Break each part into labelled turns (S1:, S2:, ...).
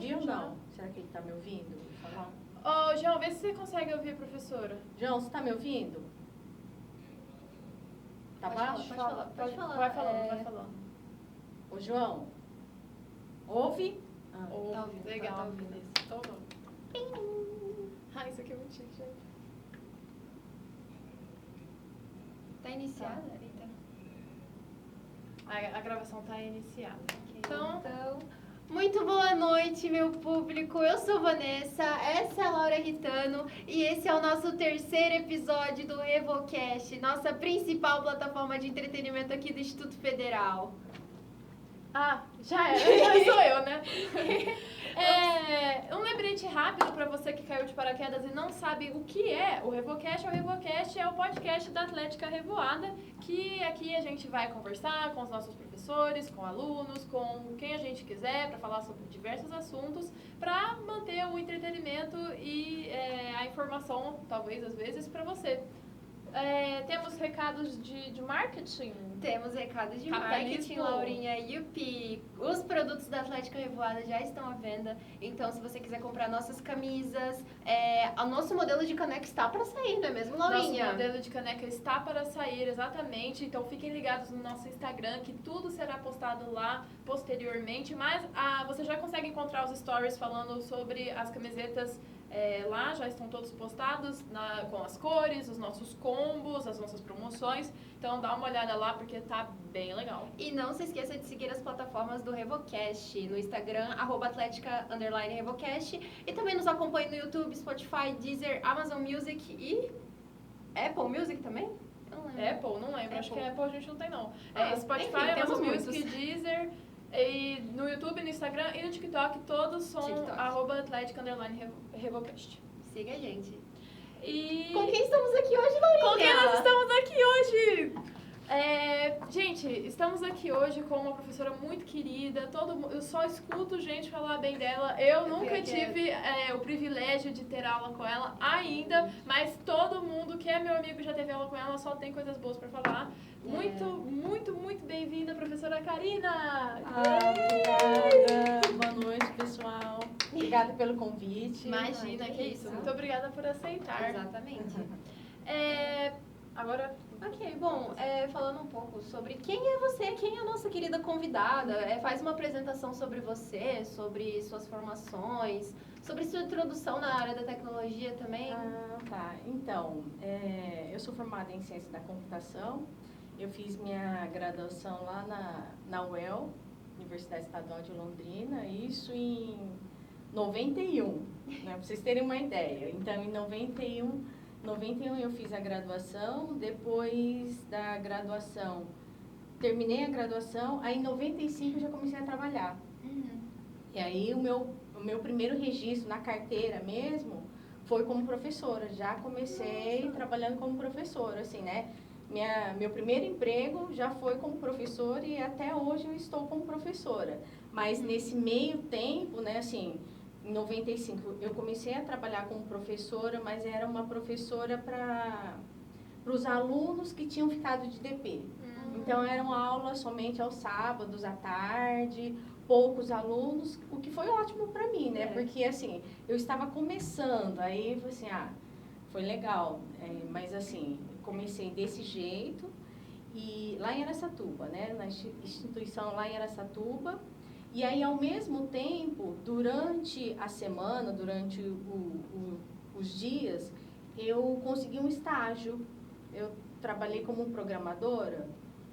S1: ouvir ou não? Será que ele está me ouvindo? Vou falar.
S2: Ô, João, vê se você consegue ouvir a professora.
S1: João, você está me ouvindo? Tá baixo?
S2: Pode falar. Vai falando.
S1: Ô, João, ouve?
S2: Ouve,
S3: Tá ouvindo,
S2: legal.
S3: tá ouvindo.
S2: Então vamos. Ai, isso aqui é muito chique, gente.
S3: Tá iniciada, Rita?
S2: A gravação tá iniciada.
S3: Ok.
S2: Então,
S3: Muito boa noite, meu público. Eu sou Vanessa, essa é a Laura Ritano e esse é o nosso terceiro episódio do RevoCast, nossa principal plataforma de entretenimento aqui do Instituto Federal.
S2: já sou eu, né? Um lembrete rápido para você que caiu de paraquedas e não sabe o que é o RevoCast. O RevoCast é o podcast da Atlética Revoada, que aqui a gente vai conversar com os nossos professores, com alunos, com quem a gente quiser, para falar sobre diversos assuntos, para manter o entretenimento e a informação, talvez às vezes, para você. Temos recados de marketing?
S3: Temos recados de
S2: Capitalismo.
S3: marketing, Laurinha, Yupi. Os produtos da Atlética Revoada já estão à venda. Então, se você quiser comprar nossas camisas, o nosso modelo de caneca está para sair, não é mesmo, Laurinha?
S2: Nosso modelo de caneca está para sair, exatamente. Então, fiquem ligados no nosso Instagram, que tudo será postado lá posteriormente. Mas você já consegue encontrar os stories falando sobre as camisetas lá, já estão todos postados com as cores, os nossos combos, as nossas promoções. Então dá uma olhada lá porque tá bem legal.
S3: E não se esqueça de seguir as plataformas do RevoCast no Instagram, @Atlética_Revocast. E também nos acompanhe no YouTube, Spotify, Deezer, Amazon Music e Apple Music também? Eu não lembro.
S2: Apple, não lembro, acho que Apple a gente não tem não. Spotify,
S3: enfim, temos
S2: Amazon
S3: muitos.
S2: Music, Deezer, e no YouTube, no Instagram e no TikTok, todos são @Atlética_Revocast.
S3: Siga a gente.
S2: E
S3: Com quem estamos aqui hoje, Laurinha?
S2: com quem nós estamos aqui hoje? Gente, estamos aqui hoje com uma professora muito querida. Eu só escuto gente falar bem dela. Eu nunca tive o privilégio de ter aula com ela ainda, mas todo mundo que é meu amigo já teve aula com ela, só tem coisas boas para falar. Muito, muito, muito bem-vinda, professora Karina!
S1: Obrigada. Boa noite, pessoal. Obrigada pelo convite.
S2: Imagina, que isso. Muito obrigada por aceitar.
S3: Exatamente.
S2: Agora,
S3: Ok, bom, falando um pouco sobre quem é você, quem é a nossa querida convidada, faz uma apresentação sobre você, sobre suas formações, sobre sua introdução na área da tecnologia também.
S1: Tá. Então, eu sou formada em Ciência da Computação. Eu fiz minha graduação lá na UEL, Universidade Estadual de Londrina, isso em 91, né, para vocês terem uma ideia. Então, em 91 eu fiz a graduação, depois da graduação, terminei a graduação, aí em 95 eu já comecei a trabalhar. E aí o meu primeiro registro na carteira mesmo foi como professora. Já comecei trabalhando como professora, assim, né? Meu primeiro emprego já foi como professora e até hoje eu estou como professora. Mas nesse meio tempo, né, assim, em 95 eu comecei a trabalhar como professora, mas era uma professora para os alunos que tinham ficado de DP. Então eram aulas somente aos sábados à tarde, poucos alunos, o que foi ótimo para mim, né? Porque assim, eu estava começando, aí assim, foi legal, mas assim, comecei desse jeito e lá em Araçatuba, né? Na instituição lá em Araçatuba. E aí, ao mesmo tempo, durante a semana, durante os dias, eu consegui um estágio. Eu trabalhei como programadora.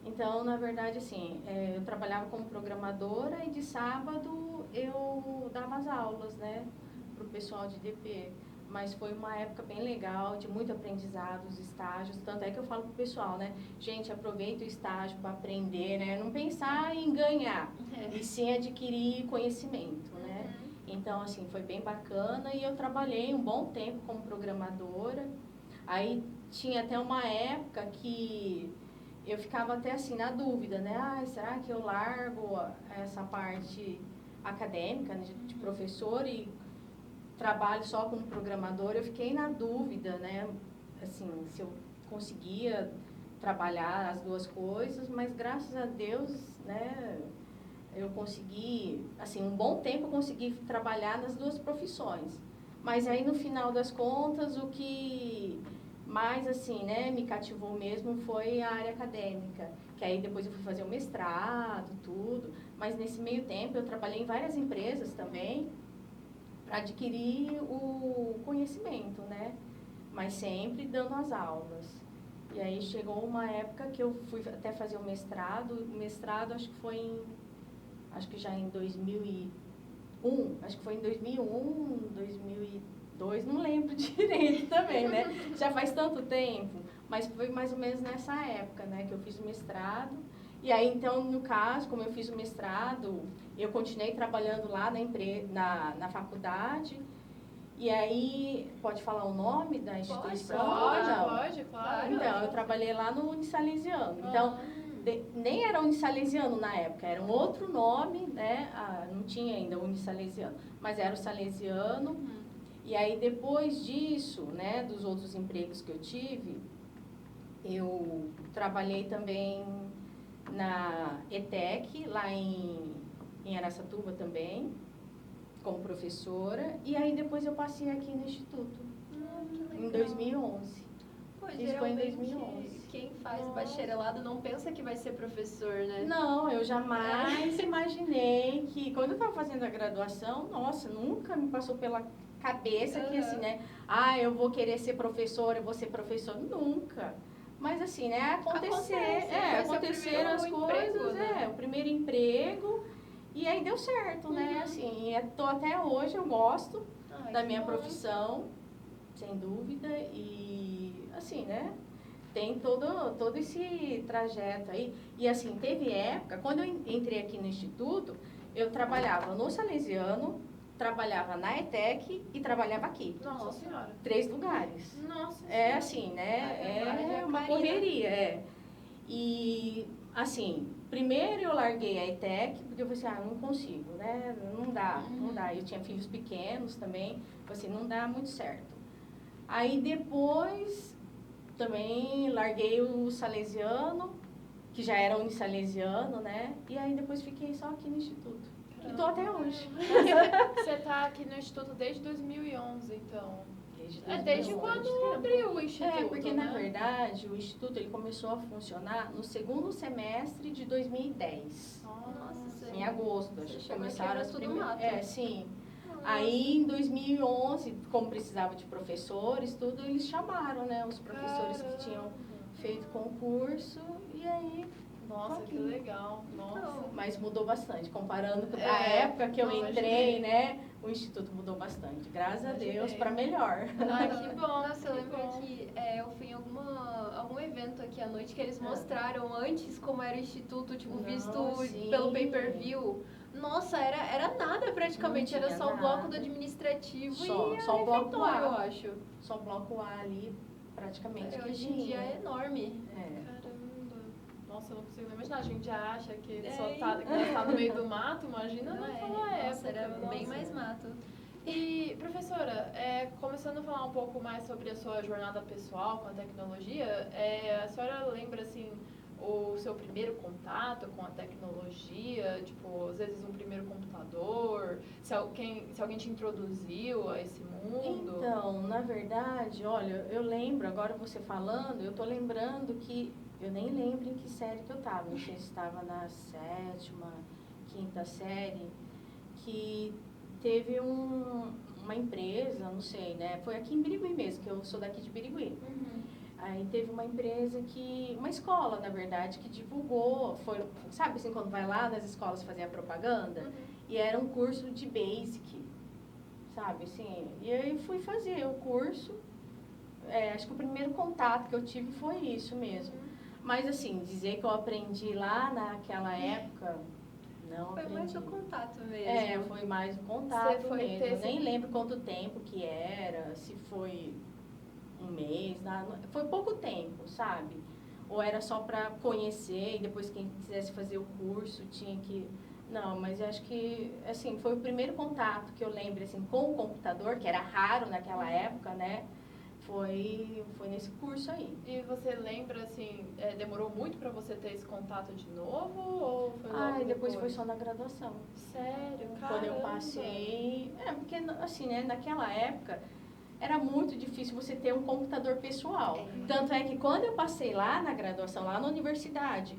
S1: Então, na verdade, assim, eu trabalhava como programadora e de sábado eu dava as aulas, né, para o pessoal de DP. Mas foi uma época bem legal, de muito aprendizado, os estágios. Tanto é que eu falo pro pessoal, né? Gente, aproveita o estágio para aprender, né? Não pensar em ganhar, e sim adquirir conhecimento, né? Então, assim, foi bem bacana. E eu trabalhei um bom tempo como programadora. Aí, tinha até uma época que eu ficava até assim, na dúvida, né? Será que eu largo essa parte acadêmica, né, de professor e trabalho só como programador? Eu fiquei na dúvida, né, assim, se eu conseguia trabalhar as duas coisas, mas graças a Deus, né, eu consegui, assim, um bom tempo eu consegui trabalhar nas duas profissões. Mas aí, no final das contas, o que mais, assim, né, me cativou mesmo foi a área acadêmica. Que aí depois eu fui fazer o mestrado, tudo. Mas nesse meio tempo eu trabalhei em várias empresas também para adquirir o conhecimento, né? Mas sempre dando as aulas. E aí chegou uma época que eu fui até fazer o mestrado acho que foi acho que já em 2001, acho que foi em 2001, 2002, não lembro direito também, né? Já faz tanto tempo, mas foi mais ou menos nessa época, né, que eu fiz o mestrado. E aí, então, no caso, como eu fiz o mestrado, eu continuei trabalhando lá na faculdade. E aí, pode falar o nome da instituição?
S2: Pode, claro.
S1: Então, eu trabalhei lá no Unisalesiano. Então, nem era Unisalesiano na época, era um outro nome, né? Não tinha ainda o Unisalesiano, mas era o Salesiano. E aí, depois disso, né, dos outros empregos que eu tive, eu trabalhei também na ETEC, lá em Araçatuba também, como professora. E aí, depois eu passei aqui no Instituto, em 2011.
S3: Pô,
S1: Isso foi em
S3: geralmente,
S1: 2011.
S3: quem faz bacharelado não pensa que vai ser professor, né?
S1: Não, eu jamais imaginei que, quando eu estava fazendo a graduação, nossa, nunca me passou pela cabeça que, assim, né? Eu vou querer ser professora, eu vou ser professor. Nunca. Mas, assim, né? Aconteceram as coisas, o primeiro emprego. E aí deu certo, né? Assim, tô até hoje, eu gosto da minha profissão, sem dúvida. E, assim, né? Tem todo esse trajeto aí. E, assim, teve época, quando eu entrei aqui no Instituto, eu trabalhava no Salesiano, trabalhava na ETEC e trabalhava aqui.
S2: Nossa Senhora.
S1: 3 lugares.
S2: Nossa Senhora.
S1: É assim, né? É uma correria, E, assim, primeiro eu larguei a ETEC, porque eu falei assim, não consigo, né? Não dá. Eu tinha filhos pequenos também, falei assim, não dá muito certo. Aí depois também larguei o Salesiano, que já era Unisalesiano, né? E aí depois fiquei só aqui no Instituto. E tô até hoje.
S2: Você tá aqui no Instituto desde 2011, então.
S1: Desde
S2: quando abriu o Instituto,
S1: porque
S2: né?
S1: na verdade o Instituto ele começou a funcionar no segundo semestre de 2010.
S3: Nossa,
S1: Em agosto, acho que começaram as
S3: tudo
S1: primeiras.
S3: mato.
S1: Sim. Aí em 2011, como precisava de professores, tudo, eles chamaram, né, os professores que tinham feito concurso e aí.
S2: Nossa, que legal. Nossa.
S1: Mas mudou bastante, comparando com a época que eu entrei, né? O Instituto mudou bastante. Graças a Deus, para melhor.
S2: Ai, que bom.
S3: Nossa, eu lembro que eu fui em algum evento aqui à noite que eles mostraram antes como era o Instituto, tipo, visto pelo pay-per-view. Nossa, era nada praticamente, era só o bloco do administrativo e
S1: só o bloco A,
S3: eu acho.
S1: Só o bloco A ali, praticamente.
S3: Hoje em dia é enorme.
S2: Caramba. Nossa, eu não consigo nem imaginar. A gente já acha que só tá no meio do mato, imagina naquela época.
S3: Era bem mais mato.
S2: E, professora, começando a falar um pouco mais sobre a sua jornada pessoal com a tecnologia, a senhora lembra, assim, o seu primeiro contato com a tecnologia? Tipo, às vezes um primeiro computador? Se alguém te introduziu a esse mundo?
S1: Então, na verdade, olha, eu lembro, agora você falando, eu tô lembrando que eu nem lembro em que série que eu estava. Não sei se estava na 7ª, 5ª série, que teve uma empresa, não sei, né? Foi aqui em Birigui mesmo, que eu sou daqui de Birigui. Aí teve uma empresa uma escola, na verdade, que divulgou, sabe assim, quando vai lá nas escolas fazer a propaganda? E era um curso de Basic, sabe, assim. E aí fui fazer o curso, acho que o primeiro contato que eu tive foi isso mesmo. Mas, assim, dizer que eu aprendi lá naquela época, não aprendi.
S3: Foi mais o contato mesmo.
S1: Foi mais o contato mesmo. Eu nem lembro quanto tempo que era, se foi um mês, foi pouco tempo, sabe? Ou era só para conhecer e depois quem quisesse fazer o curso tinha que... Não, mas eu acho que, assim, foi o primeiro contato que eu lembro, assim, com o computador, que era raro naquela época, né? Foi nesse curso aí.
S2: E você lembra, assim, demorou muito pra você ter esse contato de novo? Ou foi logo
S1: E depois foi só na graduação.
S2: Sério?
S1: Quando eu
S2: Caramba.
S1: passei... porque assim, né, naquela época era muito difícil você ter um computador pessoal. Tanto é que quando eu passei lá na graduação, lá na universidade,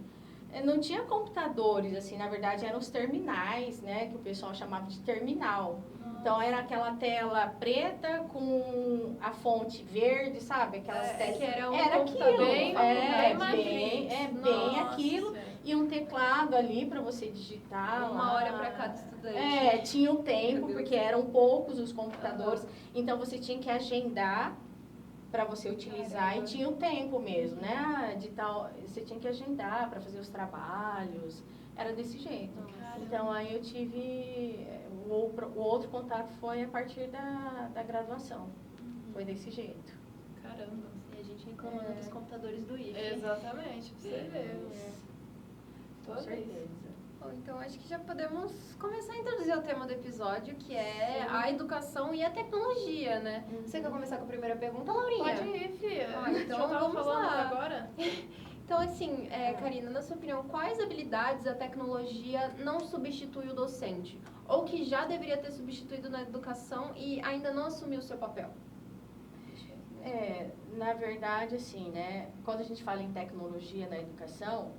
S1: não tinha computadores, assim, na verdade eram os terminais, né, que o pessoal chamava de terminal. Então era aquela tela preta com a fonte verde, sabe? Aquelas telas.
S3: Que era um
S1: aquilo.
S2: bem
S1: Bem aquilo. E um teclado ali para você digitar.
S3: Uma hora para cada estudante.
S1: Tinha um tempo, porque eram poucos os computadores. Então você tinha que agendar para você utilizar. E tinha um tempo mesmo, né? Você tinha que agendar para fazer os trabalhos. Era desse jeito. Então aí eu tive... O outro contato foi a partir da graduação. Foi desse jeito.
S2: Caramba.
S3: E a gente reclamando dos computadores do IFE.
S2: Exatamente, pra você ver.
S1: Com certeza.
S3: Bom, então acho que já podemos começar a introduzir o tema do episódio, que é a educação e a tecnologia, né? Você quer começar com a primeira pergunta, Laurinha?
S2: Pode ir, filha.
S3: Então
S2: Já tava
S3: vamos
S2: falando
S3: lá.
S2: agora?
S3: Então, assim, Karina, na sua opinião, quais habilidades a tecnologia não substitui o docente? Ou que já deveria ter substituído na educação e ainda não assumiu o seu papel?
S1: Na verdade, assim, né? Quando a gente fala em tecnologia na educação,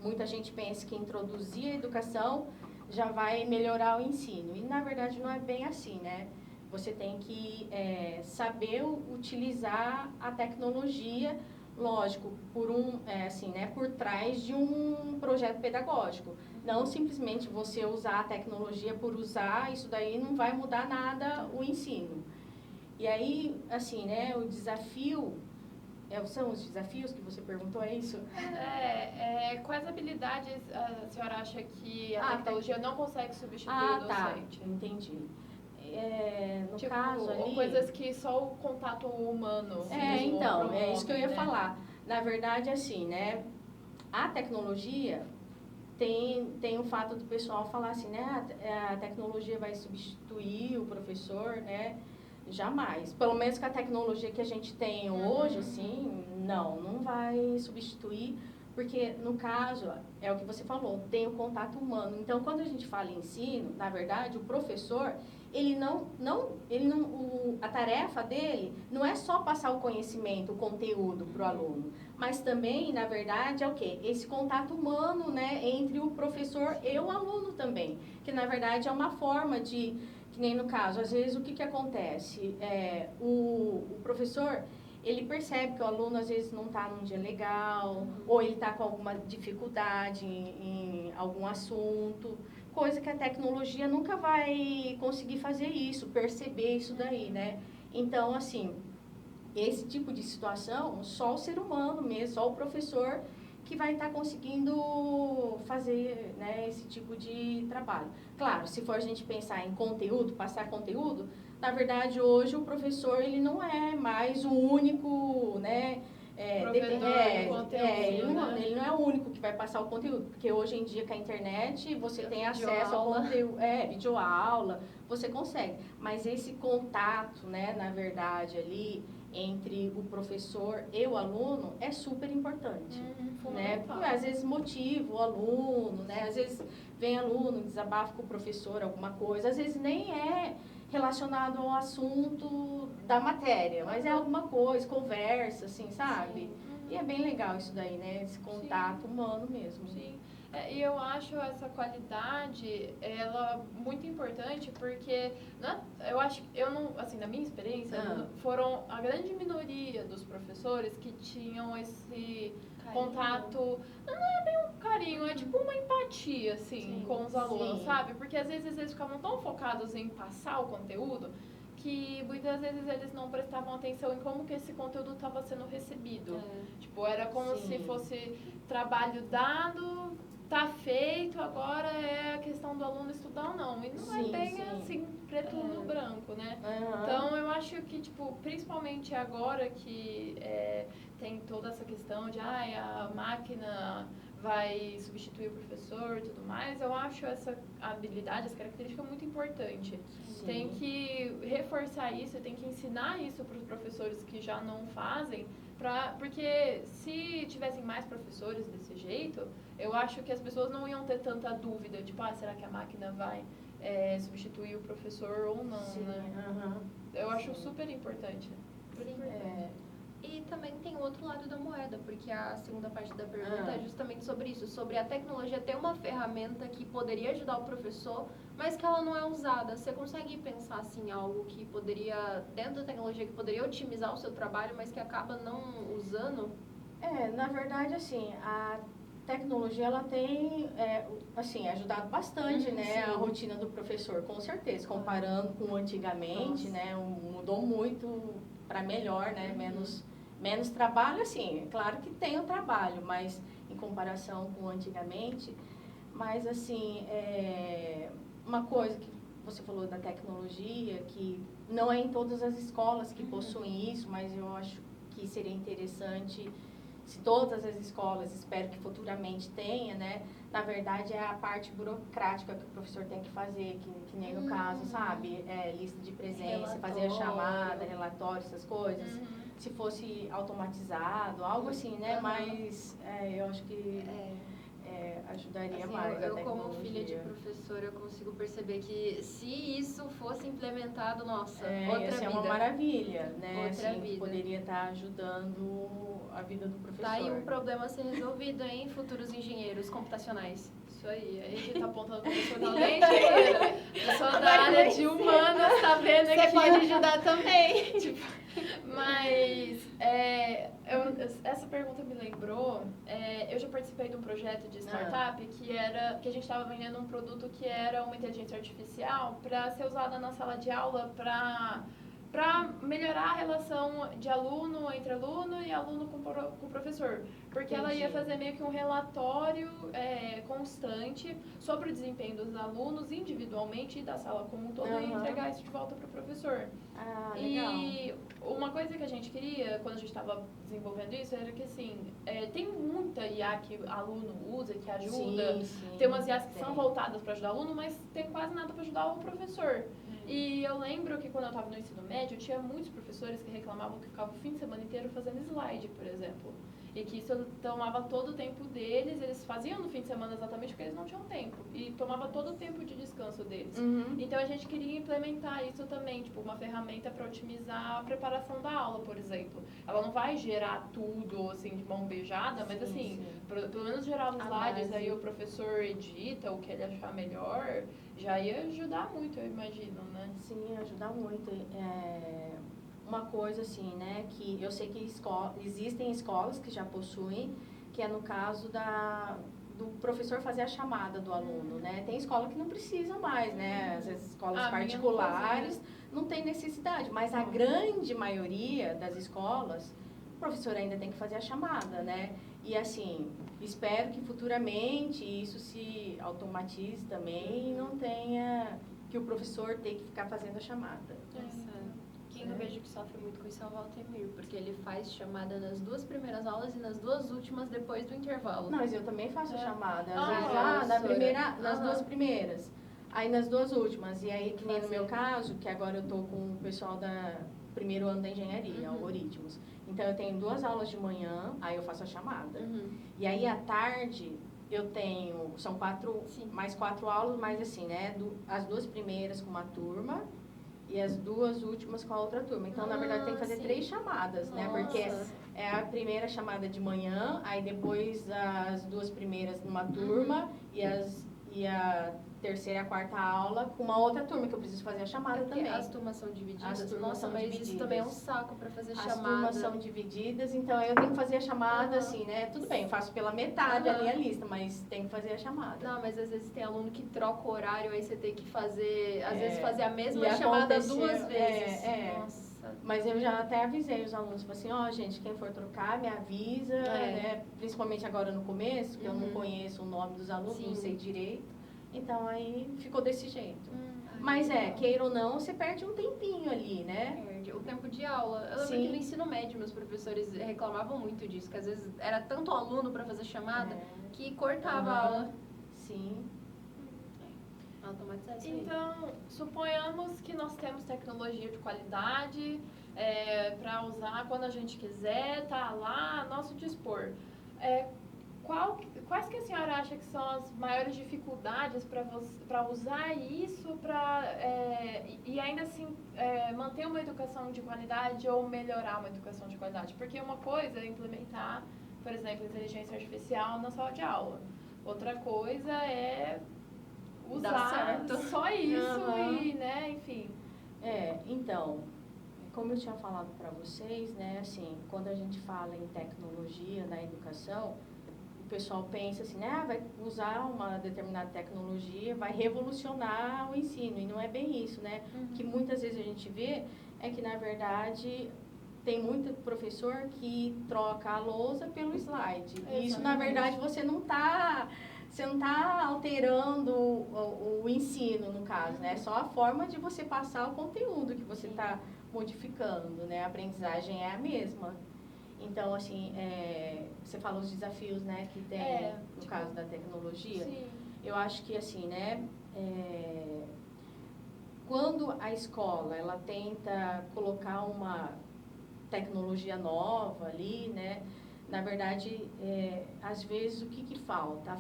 S1: muita gente pensa que introduzir a educação já vai melhorar o ensino. E, na verdade, não é bem assim, né? Você tem que saber utilizar a tecnologia, lógico, por trás de um projeto pedagógico. Não simplesmente você usar a tecnologia por usar, isso daí não vai mudar nada o ensino. E aí, assim, né, o desafio, são os desafios que você perguntou, é isso?
S2: Quais habilidades a senhora acha que a tecnologia não consegue substituir o docente?
S1: Entendi. No caso ali...
S2: coisas que só o contato humano
S1: então, é isso que eu ia falar. Na verdade, assim, né, a tecnologia tem o fato do pessoal falar assim, né, a tecnologia vai substituir o professor, né? Jamais. Pelo menos com a tecnologia que a gente tem hoje, assim, não vai substituir, porque, no caso, é o que você falou, tem o contato humano. Então, quando a gente fala em ensino, na verdade, o professor, a tarefa dele não é só passar o conhecimento, o conteúdo para o aluno, mas também, na verdade, é o quê? Esse contato humano, né, entre o professor e o aluno também, que, na verdade, é uma forma de... Que nem no caso, às vezes o que acontece? O professor, ele percebe que o aluno às vezes não está num dia legal, ou ele está com alguma dificuldade em algum assunto, coisa que a tecnologia nunca vai conseguir fazer isso, perceber isso daí, né? Então, assim, esse tipo de situação, só o ser humano mesmo, só o professor que vai estar conseguindo fazer, né, esse tipo de trabalho. Claro, se for a gente pensar em conteúdo, passar conteúdo, na verdade, hoje o professor, ele não é mais o único, né, ele não é o único que vai passar o conteúdo, porque hoje em dia com a internet você tem acesso ao conteúdo, videoaula, você consegue. Mas esse contato, né, na verdade, ali, entre o professor e o aluno é super importante, né? Porque às vezes motiva o aluno, né? Às vezes vem aluno, desabafa com o professor alguma coisa, às vezes nem é relacionado ao assunto da matéria, mas é alguma coisa, conversa, assim, sabe? E é bem legal isso daí, né? Esse contato humano mesmo.
S2: Sim. E eu acho essa qualidade, ela muito importante, porque eu acho que assim, na minha experiência, foram a grande minoria dos professores que tinham esse contato, não é bem um carinho, é tipo uma empatia, assim, com os alunos, sabe? Porque às vezes eles ficavam tão focados em passar o conteúdo, que muitas vezes eles não prestavam atenção em como que esse conteúdo estava sendo recebido. Tipo, era como se fosse trabalho dado, tá feito, agora é a questão do aluno estudar ou não. E não é bem assim, preto no branco, né? Então, eu acho que, tipo, principalmente agora que tem toda essa questão de a máquina vai substituir o professor e tudo mais, eu acho essa habilidade, essa característica é muito importante.
S1: Sim.
S2: Tem que reforçar isso, tem que ensinar isso para os professores que já não fazem, porque se tivessem mais professores desse jeito, eu acho que as pessoas não iam ter tanta dúvida, tipo, será que a máquina vai substituir o professor ou não,
S1: Sim,
S2: né? Eu acho super importante. Super importante.
S3: E também tem o outro lado da moeda, porque a segunda parte da pergunta é justamente sobre isso, sobre a tecnologia ter uma ferramenta que poderia ajudar o professor, mas que ela não é usada. Você consegue pensar assim algo que poderia, dentro da tecnologia, que poderia otimizar o seu trabalho, mas que acaba não usando?
S1: Na verdade, assim, a tecnologia, ela tem, assim, ajudado bastante, né,
S3: Sim.
S1: a rotina do professor, com certeza, comparando com antigamente, né, mudou muito para melhor, né, menos trabalho, assim, claro que tem o trabalho, mas em comparação com antigamente, mas, assim, uma coisa que você falou da tecnologia, que não é em todas as escolas que possuem isso, mas eu acho que seria interessante se todas as escolas, espero que futuramente tenha, né? Na verdade, é a parte burocrática que o professor tem que fazer, que nem no caso, sabe? Lista de presença, fazer a chamada, relatório, essas coisas. Se fosse automatizado, algo assim, né? Mas eu acho que ajudaria
S3: assim,
S1: mais a
S3: eu
S1: tecnologia.
S3: como filha de professora, eu consigo perceber que se isso fosse implementado, nossa, outra
S1: ia ser
S3: vida.
S1: uma maravilha, né?
S3: Outra
S1: Assim,
S3: vida.
S1: poderia estar ajudando a vida do professor.
S3: Tá aí um problema a ser resolvido, hein, futuros engenheiros computacionais.
S2: Isso aí a gente tá apontando para o professor da lei engenheira. Pessoa da área de humanas tá vendo aqui.
S3: Você pode ajudar também.
S2: Mas essa pergunta me lembrou, eu já participei de um projeto de startup que a gente estava vendendo um produto que era uma inteligência artificial para ser usada na sala de aula para melhorar a relação de aluno entre aluno e aluno com professor. Porque ela ia fazer meio que um relatório constante sobre o desempenho dos alunos individualmente e da sala como um todo e entregar isso de volta para o professor.
S1: Legal.
S2: E uma coisa que a gente queria, quando a gente estava desenvolvendo isso, era que assim, tem muita IA que aluno usa, que ajuda.
S1: Sim,
S2: tem umas IAs que são voltadas para ajudar o aluno, mas tem quase nada para ajudar o professor. E eu lembro que quando eu estava no ensino médio, tinha muitos professores que reclamavam que ficavam o fim de semana inteiro fazendo slide, por exemplo. E que isso tomava todo o tempo deles, eles faziam no fim de semana exatamente porque eles não tinham tempo. E tomava todo o tempo de descanso deles. Então a gente queria implementar isso também, tipo, uma ferramenta para otimizar a preparação da aula, por exemplo. Ela não vai gerar tudo, assim, de mão beijada, mas assim, pelo menos gerar os slides, aí o professor edita o que ele achar melhor, já ia ajudar muito, eu imagino, né?
S1: Sim, ajudar muito. Uma coisa assim, né, que eu sei que existem escolas que já possuem, que é no caso do professor fazer a chamada do aluno, né? Tem escola que não precisa mais, né? As escolas particulares não tem necessidade, mas a grande maioria das escolas, o professor ainda tem que fazer a chamada, né? E assim, espero que futuramente isso se automatize também e não tenha que o professor tenha que ficar fazendo a chamada.
S3: Quem eu vejo que sofre muito com isso é o Valtemir, porque ele faz chamada nas 2 primeiras aulas e nas 2 últimas depois do intervalo.
S1: Não, mas eu também faço chamada. Nas 2 primeiras. Aí nas 2 últimas. E aí, que nem no meu caso, que agora eu tô com o pessoal da primeiro ano da engenharia, algoritmos. Então eu tenho 2 aulas de manhã, aí eu faço a chamada. E aí à tarde eu tenho, são mais 4 aulas, mas assim, né? As 2 primeiras com uma turma e as 2 últimas com a outra turma. Então, na verdade, tem que fazer 3 chamadas, né? Porque é a primeira chamada de manhã, aí depois as 2 primeiras numa turma e a terceira e a quarta aula com uma outra turma, que eu preciso fazer a chamada também.
S3: As turmas são divididas?
S1: As turmas são divididas.
S3: Isso também é um saco para fazer chamada.
S1: As turmas são divididas, então eu tenho que fazer a chamada assim, né? Tudo bem, eu faço pela metade ali a lista, mas tem que fazer a chamada.
S3: Não, mas às vezes tem aluno que troca o horário, aí você tem que fazer, às vezes fazer a mesma chamada 2 vezes. Nossa.
S1: Mas eu já até avisei os alunos, assim, gente, quem for trocar, me avisa, né? Principalmente agora no começo, que eu não conheço o nome dos alunos, não sei direito. Então, aí ficou desse jeito. Mas queira ou não, você perde um tempinho ali, né?
S3: Perde o tempo de aula. Eu lembro que no ensino médio, meus professores reclamavam muito disso, que às vezes era tanto aluno para fazer chamada que cortava a aula.
S1: Sim.
S3: Automatizar isso aí.
S2: Então, suponhamos que nós temos tecnologia de qualidade para usar quando a gente quiser, tá lá a nosso dispor. Quais que a senhora acha que são as maiores dificuldades para usar isso e ainda assim manter uma educação de qualidade ou melhorar uma educação de qualidade? Porque uma coisa é implementar, por exemplo, inteligência artificial na sala de aula. Outra coisa é usar só isso e, né, enfim.
S1: Então, como eu tinha falado para vocês, né, assim, quando a gente fala em tecnologia na educação, o pessoal pensa assim, né, vai usar uma determinada tecnologia, vai revolucionar o ensino, e não é bem isso, né? O que muitas vezes a gente vê é que, na verdade, tem muito professor que troca a lousa pelo slide. E isso, na verdade, você não está alterando o ensino, no caso, né? É só a forma de você passar o conteúdo que você está modificando, né? A aprendizagem é a mesma. Então, assim, você fala os desafios, né, que tem no caso da tecnologia.
S2: Sim.
S1: Eu acho que, assim, né, quando a escola, ela tenta colocar uma tecnologia nova ali, né, na verdade, às vezes, o que falta?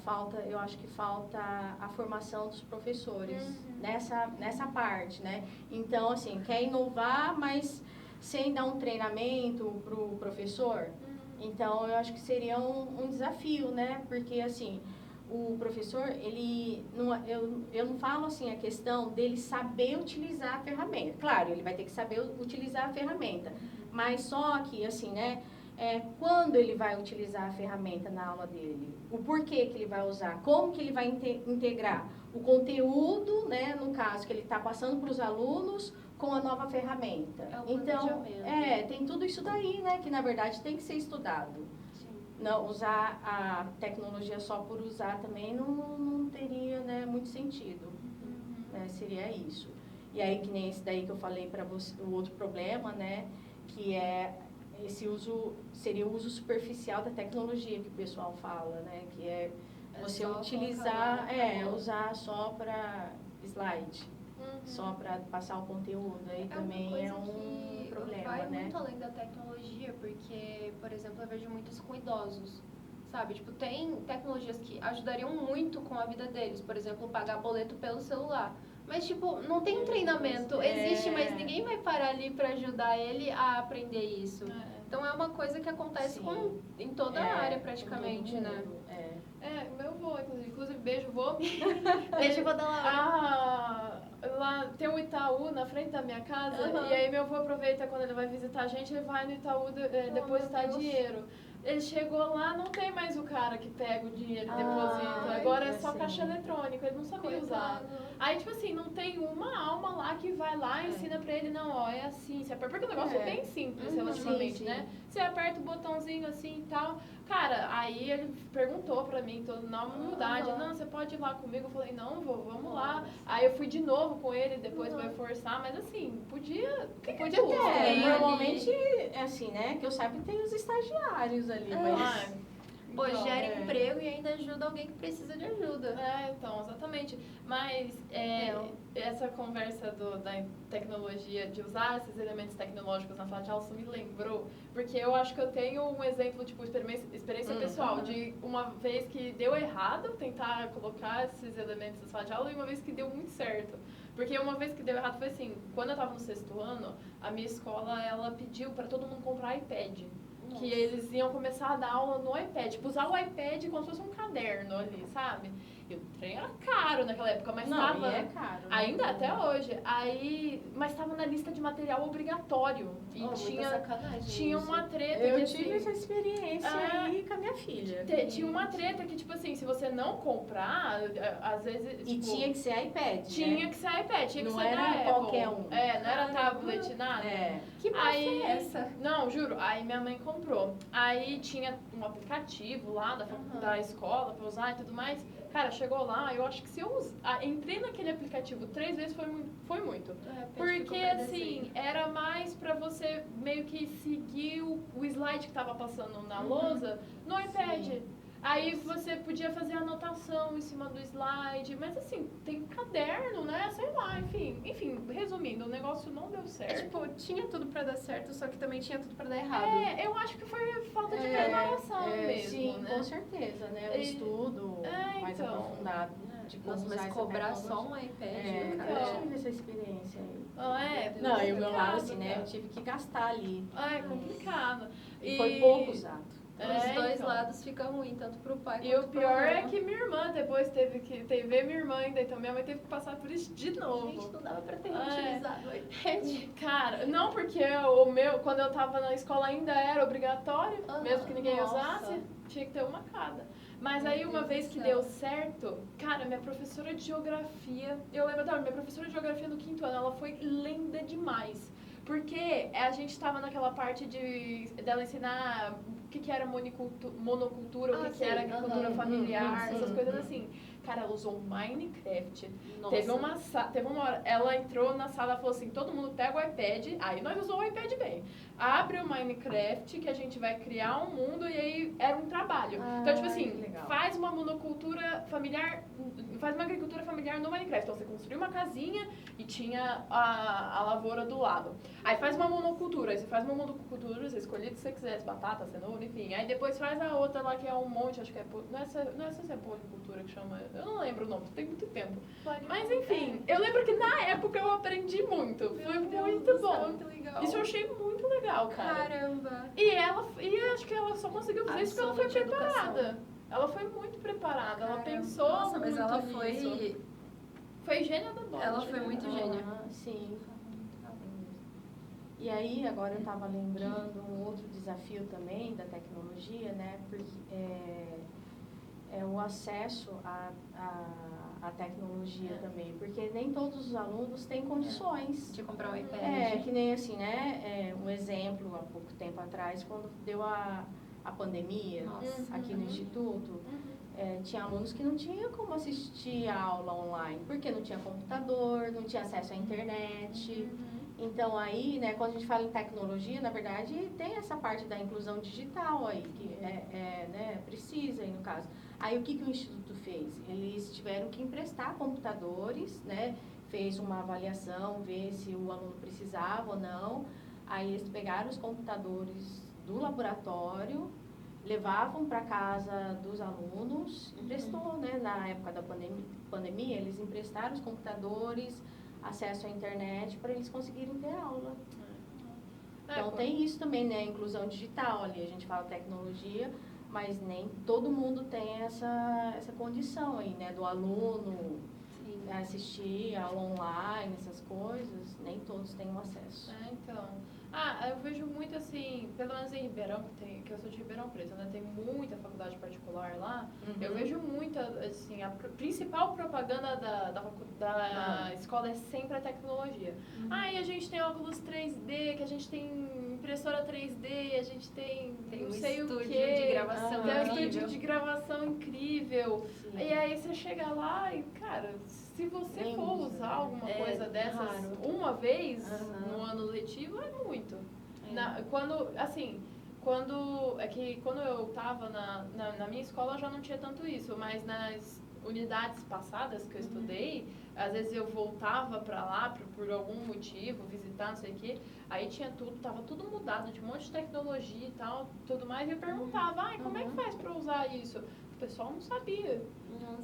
S1: Eu acho que falta a formação dos professores nessa parte, né? Então, assim, quer inovar, mas sem dar um treinamento para o professor. Então, eu acho que seria um desafio, né? Porque, assim, o professor, eu não falo, assim, a questão dele saber utilizar a ferramenta. Claro, ele vai ter que saber utilizar a ferramenta. Mas só que, assim, né? Quando ele vai utilizar a ferramenta na aula dele, o porquê que ele vai usar, como que ele vai integrar o conteúdo, né, no caso, que ele está passando para os alunos com a nova ferramenta. Então, tem tudo isso daí, né, que na verdade tem que ser estudado. Sim. Não, usar a tecnologia só por usar também não teria, né, muito sentido. Né, seria isso. E aí, que nem esse daí que eu falei para você, o outro problema, né, que esse uso, seria o uso superficial da tecnologia que o pessoal fala, né? Que é você utilizar, usar só para slide, só para passar o conteúdo. Aí também é um problema,
S3: vai
S1: né?
S3: muito além da tecnologia, porque, por exemplo, eu vejo muito isso com idosos, sabe? Tipo, tem tecnologias que ajudariam muito com a vida deles, por exemplo, pagar boleto pelo celular. Mas, tipo, não tem um treinamento, existe, mas ninguém vai parar ali para ajudar ele a aprender isso. Então, é uma coisa que acontece em toda a área, praticamente, né?
S2: Meu vô, inclusive, beijo, vô.
S3: Beijo, vô da Laura.
S2: Lá tem um Itaú na frente da minha casa, e aí meu vô aproveita quando ele vai visitar a gente, ele vai no Itaú depositar dinheiro. Ele chegou lá, não tem mais o cara que pega o dinheiro e deposita. Agora é só caixa eletrônico, ele não sabia usar. Aí, tipo assim, não tem uma alma lá que vai lá e ensina pra ele, não, ó, é assim, você aperta, porque o negócio é bem simples, relativamente, né? Você aperta o botãozinho assim e tal. Cara, aí ele perguntou pra mim, na humildade, não, você pode ir lá comigo? Eu falei, não, vô, vamos lá. Aí eu fui de novo com ele, depois vai forçar, mas assim, podia ter.
S1: Normalmente, assim, né, que eu saiba, tem os estagiários ali, mas...
S3: Pô, gera emprego e ainda ajuda alguém que precisa de ajuda.
S2: Então, exatamente. Mas essa conversa da tecnologia, de usar esses elementos tecnológicos na sala de aula, isso me lembrou. Porque eu acho que eu tenho um exemplo, tipo, experiência pessoal, de uma vez que deu errado tentar colocar esses elementos na sala de aula e uma vez que deu muito certo. Porque uma vez que deu errado foi assim, quando eu estava no 6º ano, a minha escola, ela pediu para todo mundo comprar iPad. Nossa. Que eles iam começar a dar aula no iPad, tipo, usar o iPad como se fosse um caderno ali, sabe? E o trem era caro naquela época, mas estava...
S1: é caro.
S2: Ainda até hoje. Mas estava na lista de material obrigatório. E tinha uma treta.
S1: Eu tive essa experiência aí com a minha filha.
S2: Tinha uma treta que, tipo assim, se você não comprar, às vezes...
S1: E
S2: tipo,
S1: tinha que ser iPad,
S2: Tinha que ser iPad, tinha que
S1: não
S2: ser
S1: era
S2: da
S1: qualquer
S2: Apple.
S1: um.
S2: Não era tablet, nada.
S3: Que máfia é essa?
S2: Não, juro. Aí minha mãe comprou. Aí tinha um aplicativo lá da escola pra usar e tudo mais. Cara, chegou lá, eu acho que se eu entrei naquele aplicativo 3 vezes foi muito. Porque, assim, era mais pra você meio que seguir o slide que tava passando na lousa no iPad. Aí você podia fazer anotação em cima do slide, mas assim, tem caderno, né? Sei lá, enfim, resumindo, o negócio não deu certo.
S3: Tipo, tinha tudo pra dar certo, só que também tinha tudo pra dar errado.
S2: Eu acho que foi falta de preparação mesmo,
S1: sim,
S2: né?
S1: com certeza, né? O estudo mais
S2: então.
S1: aprofundado de como
S4: Nossa,
S1: usar
S4: mas
S1: essa
S4: cobrar
S1: tecnologia.
S4: só um iPad,
S1: Eu
S4: cara.
S1: tive essa experiência aí.
S2: Não,
S1: E o meu lado, assim, né?
S2: cara.
S1: Eu tive que gastar ali.
S2: É complicado.
S1: E foi pouco usado.
S4: Os dois
S2: então.
S4: lados fica ruim, tanto pro pai
S2: E
S4: quanto
S2: o
S4: pro
S2: pior
S4: aluno.
S2: é que minha irmã depois teve minha irmã ainda, então minha mãe teve que passar por isso de novo.
S4: Gente, não dava pra ter utilizado o iPad.
S2: Cara, não, porque quando eu tava na escola ainda era obrigatório, mesmo que ninguém
S4: nossa.
S2: usasse, tinha que ter uma cada. Mas aí uma
S4: Deus
S2: vez
S4: do
S2: que
S4: céu.
S2: deu certo, cara, minha professora de geografia, eu lembro minha professora de geografia no 5º ano, ela foi linda demais. Porque a gente tava naquela parte dela ensinar o que era monocultura, o que era agricultura familiar, essas coisas assim. Cara, ela usou Minecraft.
S4: Nossa.
S2: Teve uma hora, ela entrou na sala e falou assim, todo mundo pega o iPad, aí nós usamos o iPad bem. Abre o Minecraft, que a gente vai criar um mundo, e aí era um trabalho. Então, tipo assim, faz uma monocultura familiar, faz uma agricultura familiar no Minecraft. Então, você construiu uma casinha e tinha a lavoura do lado. Aí faz uma monocultura, aí você faz uma monocultura, você escolhe o que você quiser, batata, cenoura, enfim. Aí depois faz a outra lá, que é um monte, acho que é, não é essa é policultura que chama, eu não lembro o nome, tem muito tempo. Mas enfim, eu lembro que na época eu aprendi muito, foi muito bom.
S4: Muito legal.
S2: Isso eu achei muito legal, cara.
S4: Caramba.
S2: E acho que ela só conseguiu fazer isso porque ela foi
S4: Absolute
S2: preparada.
S4: educação.
S2: Ela foi muito preparada, ela
S4: Caramba.
S2: pensou
S4: Nossa, mas
S2: muito
S4: ela
S2: nisso.
S4: foi...
S2: Foi gênia da bola.
S4: Ela foi muito gênia.
S1: Sim. E aí, agora eu estava lembrando um outro desafio também da tecnologia, né? Porque é o acesso à tecnologia também, porque nem todos os alunos têm condições.
S4: De comprar um iPad.
S1: Que nem assim, né? Um exemplo, há pouco tempo atrás, quando deu a pandemia
S4: Nossa.
S1: aqui no Instituto, tinha alunos que não tinham como assistir a aula online, porque não tinha computador, não tinha acesso à internet. Então, aí, né, quando a gente fala em tecnologia, na verdade, tem essa parte da inclusão digital aí, que né, precisa aí no caso. Aí, o que o Instituto fez? Eles tiveram que emprestar computadores, né, fez uma avaliação, ver se o aluno precisava ou não. Aí, eles pegaram os computadores do laboratório, levavam para casa dos alunos, emprestou, né, na época da pandemia, eles emprestaram os computadores, acesso à internet para eles conseguirem ter aula. Então tem isso também, né? Inclusão digital ali, a gente fala tecnologia, mas nem todo mundo tem essa condição aí, né? Do aluno assistir aula online, essas coisas, nem todos têm o acesso.
S2: Então. Eu vejo muito assim, pelo menos em Ribeirão, que eu sou de Ribeirão Preto, né? Tem muita faculdade particular lá. Eu vejo muita, assim, a principal propaganda da escola é sempre a tecnologia. Aí a gente tem óculos 3D, que a gente tem impressora 3D, a gente tem não sei o quê.
S4: De gravação
S2: Tem um
S4: incrível.
S2: estúdio de gravação incrível.
S1: Sim.
S2: E aí você chega lá e, cara, se você
S1: Nem
S2: for
S1: usa,
S2: usar alguma coisa dessas
S4: raro.
S2: uma vez no ano letivo, é muito. Quando eu estava na minha escola já não tinha tanto isso, mas nas unidades passadas que eu estudei, às vezes eu voltava para lá por algum motivo, visitar, não sei o quê, aí tinha tava tudo mudado, de um monte de tecnologia e tal, tudo mais, e eu perguntava, como é que faz para usar isso? O pessoal não sabia.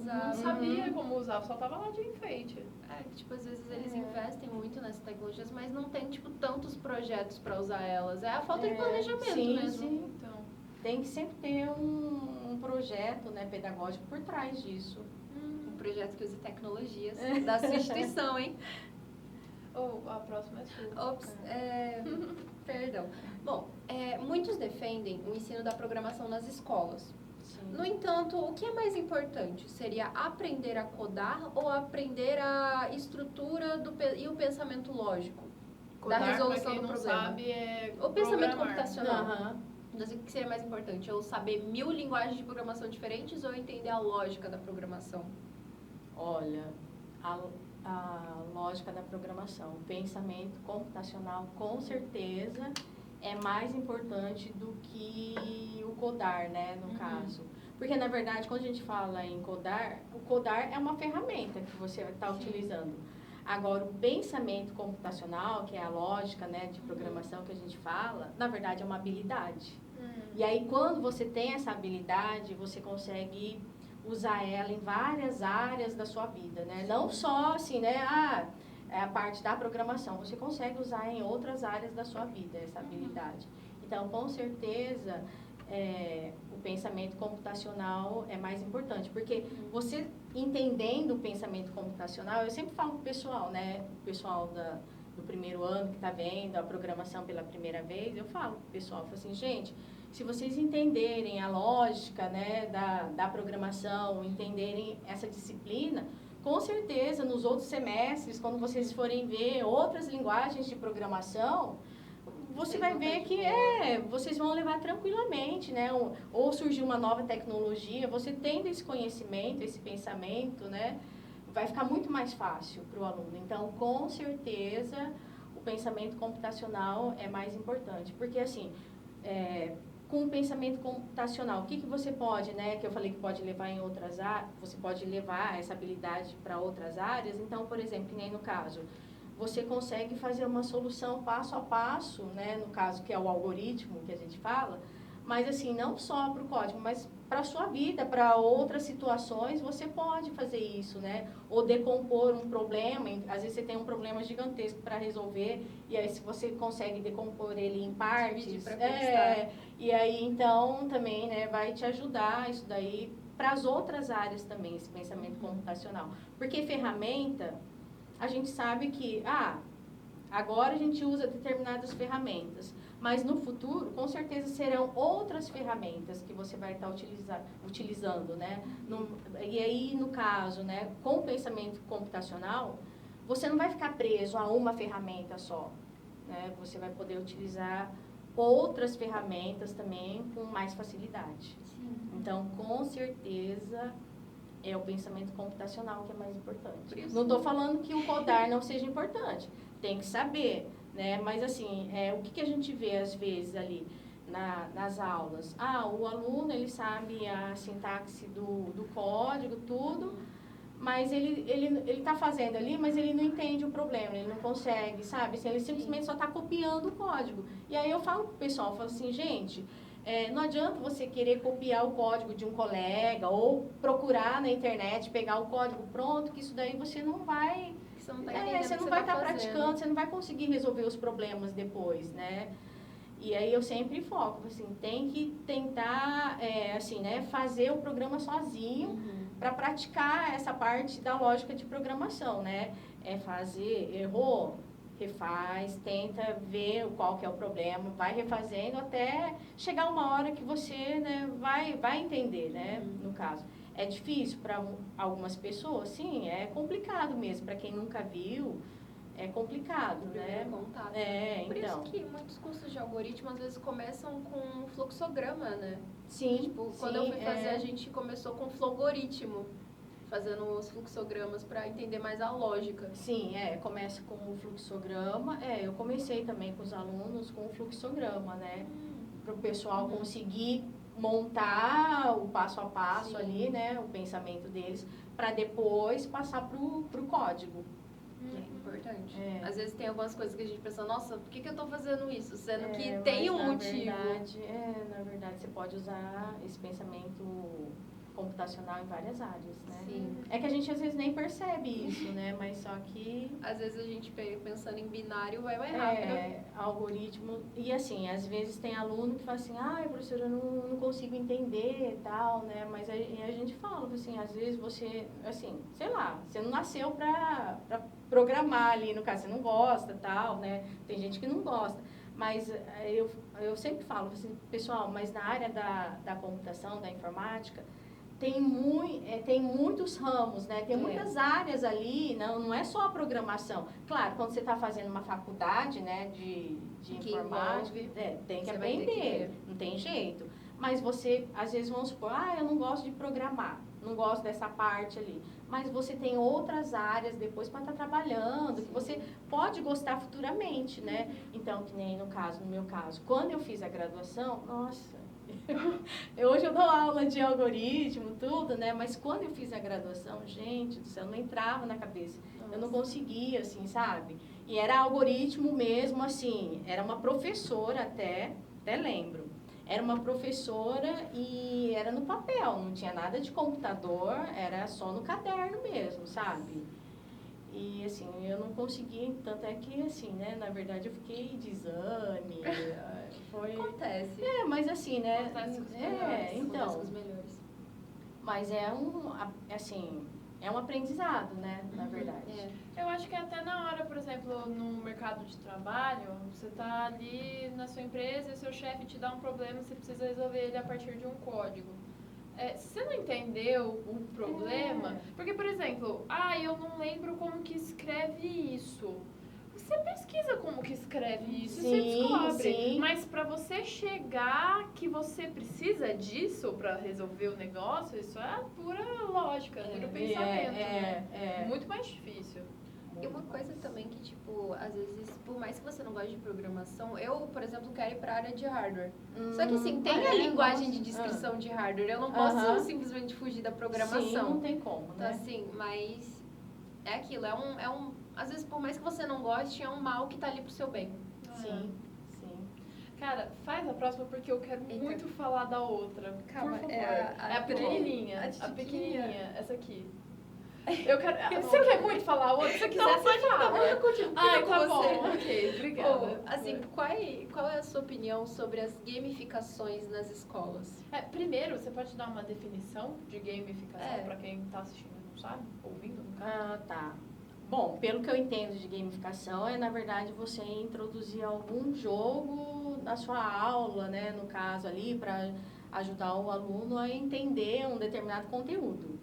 S2: Não sabia como usar, só tava lá de enfeite.
S4: Tipo, às vezes eles investem muito nessas tecnologias, mas não tem, tipo, tantos projetos pra usar elas. É a falta de planejamento mesmo.
S2: Sim. Então,
S1: Tem que sempre ter um projeto, né, pedagógico por trás disso.
S4: Um projeto que use tecnologias da sua instituição, hein?
S2: a próxima é sua.
S4: Ops, perdão. Bom, muitos defendem o ensino da programação nas escolas. No entanto, o que é mais importante? Seria aprender a codar ou aprender a estrutura e o pensamento lógico da resolução do problema?
S2: Sabe, é
S4: O pensamento
S2: programar.
S4: computacional. Então, o que seria mais importante? Eu saber 1000 linguagens de programação diferentes ou entender a lógica da programação?
S1: Olha, a lógica da programação, o pensamento computacional, com certeza, é mais importante do que o codar, né, no caso. Porque, na verdade, quando a gente fala em codar, o codar é uma ferramenta que você está utilizando. Agora, o pensamento computacional, que é a lógica, né, de programação que a gente fala, na verdade é uma habilidade. E aí, quando você tem essa habilidade, você consegue usar ela em várias áreas da sua vida, né? Não só assim, né, é a parte da programação, você consegue usar em outras áreas da sua vida essa habilidade. Então, com certeza, o pensamento computacional é mais importante, porque você entendendo o pensamento computacional, eu sempre falo para o pessoal, né, o pessoal do primeiro ano que está vendo a programação pela primeira vez, eu falo para o pessoal, eu falo assim, gente, se vocês entenderem a lógica, né, da programação, entenderem essa disciplina, com certeza, nos outros semestres, quando vocês forem ver outras linguagens de programação, você vai ver que vocês vão levar tranquilamente, né? Ou surgir uma nova tecnologia, você tendo esse conhecimento, esse pensamento, né? Vai ficar muito mais fácil para o aluno. Então, com certeza, o pensamento computacional é mais importante. Porque, assim, com o pensamento computacional, o que você pode, né? Que eu falei que pode levar em outras áreas, você pode levar essa habilidade para outras áreas. Então, por exemplo, que nem no caso, você consegue fazer uma solução passo a passo, né? No caso, que é o algoritmo que a gente fala, mas assim, não só para o código, mas para a sua vida, para outras situações, você pode fazer isso, né? Ou decompor um problema, às vezes você tem um problema gigantesco para resolver, e aí se você consegue decompor ele em partes, e aí então também, né, vai te ajudar isso daí para as outras áreas também, esse pensamento computacional. Porque ferramenta, a gente sabe que, agora a gente usa determinadas ferramentas, mas no futuro, com certeza, serão outras ferramentas que você vai estar utilizando, né? E aí, no caso, né, com o pensamento computacional, você não vai ficar preso a uma ferramenta só, né? Você vai poder utilizar outras ferramentas também com mais facilidade.
S3: Sim.
S1: Então, com certeza, é o pensamento computacional que é mais importante.
S4: Isso.
S1: Não estou falando que o codar não seja importante, tem que saber, né? Mas assim, o que a gente vê às vezes ali nas aulas? O aluno, ele sabe a sintaxe do código, tudo, mas ele está fazendo ali, mas ele não entende o problema, ele não consegue, sabe? Assim, ele simplesmente só está copiando o código. E aí eu falo pro pessoal, eu falo assim, gente, não adianta você querer copiar o código de um colega ou procurar na internet, pegar o código pronto, que isso daí você não vai...
S4: Você não
S1: você não vai estar praticando, você não vai conseguir resolver os problemas depois, né? E aí eu sempre foco, assim, tem que tentar, assim, né, fazer o programa sozinho para praticar essa parte da lógica de programação, né? Errou, refaz, tenta ver qual que é o problema, vai refazendo até chegar uma hora que você, né, vai entender, né, no caso. É difícil para algumas pessoas, sim, é complicado mesmo, para quem nunca viu, é complicado, né?
S4: Contato.
S1: então.
S4: Por isso que muitos cursos de algoritmo às vezes começam com fluxograma, né?
S1: Sim,
S4: Tipo, quando eu fui fazer, a gente começou com flogoritmo, fazendo os fluxogramas para entender mais a lógica.
S1: Sim, começa com o fluxograma. Eu comecei também com os alunos com o fluxograma, né? Para o pessoal conseguir montar o passo a passo ali, né? O pensamento deles, para depois passar para o código.
S4: É importante. Às vezes tem algumas coisas que a gente pensa, nossa, por que eu estou fazendo isso? Sendo que
S1: Mas
S4: tem um
S1: na
S4: motivo.
S1: Na verdade, você pode usar esse pensamento computacional em várias áreas, né?
S4: Sim.
S1: É que a gente às vezes nem percebe isso, né? Mas só que...
S4: Às vezes a gente pensando em binário vai mais rápido.
S1: Algoritmo... E assim, às vezes tem aluno que fala assim, professora, eu não consigo entender e tal, né? Mas a gente fala, assim, às vezes você, assim, sei lá, você não nasceu pra programar ali, no caso, você não gosta e tal, né? Tem gente que não gosta. Mas eu sempre falo, assim, pessoal, mas na área da computação, da informática, tem muitos ramos, né? Tem muitas áreas ali, não é só a programação. Claro, quando você está fazendo uma faculdade, né, de informática, tem que aprender, não tem jeito. Mas você, às vezes, vamos supor, eu não gosto de programar, não gosto dessa parte ali. Mas você tem outras áreas depois para estar trabalhando, que você pode gostar futuramente, né? Então, que nem no meu caso, quando eu fiz a graduação, nossa, Hoje eu dou aula de algoritmo, tudo, né? Mas quando eu fiz a graduação, gente do céu, não entrava na cabeça. Eu não conseguia, assim, sabe? E era algoritmo mesmo, assim, era uma professora até lembro. Era uma professora e era no papel, não tinha nada de computador, era só no caderno mesmo, sabe? E, assim, eu não consegui, tanto é que, assim, né, na verdade eu fiquei de exame, foi...
S4: Acontece.
S1: Mas assim, né,
S2: Acontece com os melhores,
S1: então,
S4: Acontece com os melhores.
S1: mas assim, é um aprendizado, né, na verdade.
S2: Eu acho que até na hora, por exemplo, no mercado de trabalho, você tá ali na sua empresa e seu chefe te dá um problema, você precisa resolver ele a partir de um código. Se você não entendeu o problema, porque, por exemplo, eu não lembro como que escreve isso. Você pesquisa como que escreve isso e você descobre.
S1: Sim.
S2: Mas para você chegar que você precisa disso para resolver o negócio, isso é pura lógica, puro pensamento, né? Muito mais difícil.
S4: E uma coisa também que, tipo, às vezes, por mais que você não goste de programação, eu, por exemplo, quero ir para a área de hardware. Só que, assim, tem a linguagem de descrição de hardware. Eu não posso simplesmente fugir da programação.
S1: Sim, não tem como,
S4: Então,
S1: né?
S4: assim, mas é aquilo, às vezes, por mais que você não goste, é um mal que tá ali pro seu bem.
S1: Sim.
S2: Cara, faz a próxima porque eu quero muito falar da outra.
S4: Calma,
S2: por favor.
S4: é a
S2: pequenininha.
S4: a
S2: A
S4: tiquinha.
S2: pequenininha, essa aqui. Eu quero... Você quer muito falar a outra? Se você quiser, você fala.
S4: Eu continuo
S2: Tá
S4: com você.
S2: bom. Ok, obrigada.
S4: Bom, assim, qual é a sua opinião sobre as gamificações nas escolas?
S2: Primeiro, você pode dar uma definição de gamificação pra quem tá assistindo e não sabe? Ouvindo, no caso?
S1: Tá. Bom, pelo que eu entendo de gamificação, na verdade, você introduzir algum jogo na sua aula, né? No caso ali, para ajudar o aluno a entender um determinado conteúdo.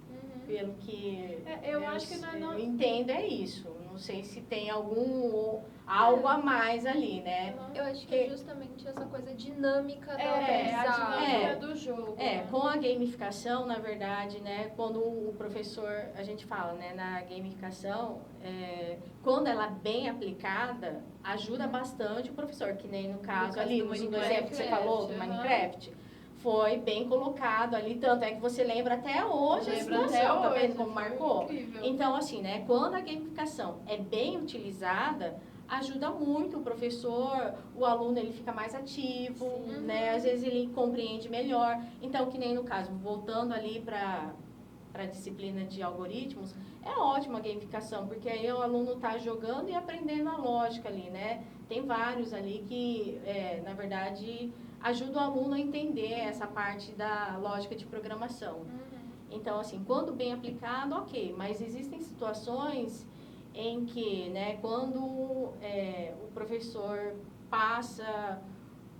S1: Pelo que
S2: eu acho que não...
S1: eu entendo, é isso. Não sei se tem algo a mais ali, né?
S4: Eu acho que é justamente essa coisa dinâmica da
S2: a
S4: aprendizagem.
S2: dinâmica do jogo.
S1: Com a gamificação, na verdade, né, quando o professor, a gente fala, né, na gamificação, quando ela é bem aplicada, ajuda bastante o professor, que nem no caso ali, no exemplo que você falou, do Minecraft. Foi bem colocado ali, tanto é que você lembra até hoje a situação, tá vendo como marcou?
S2: Incrível.
S1: Então, assim, né, quando a gamificação é bem utilizada, ajuda muito o professor, o aluno ele fica mais ativo, né, às vezes ele compreende melhor. Então, que nem no caso, voltando ali para a disciplina de algoritmos, é ótima a gamificação, porque aí o aluno está jogando e aprendendo a lógica ali, né? Tem vários ali que, na verdade, ajuda o aluno a entender essa parte da lógica de programação. Então, assim, quando bem aplicado, ok. Mas existem situações em que, né, quando o professor passa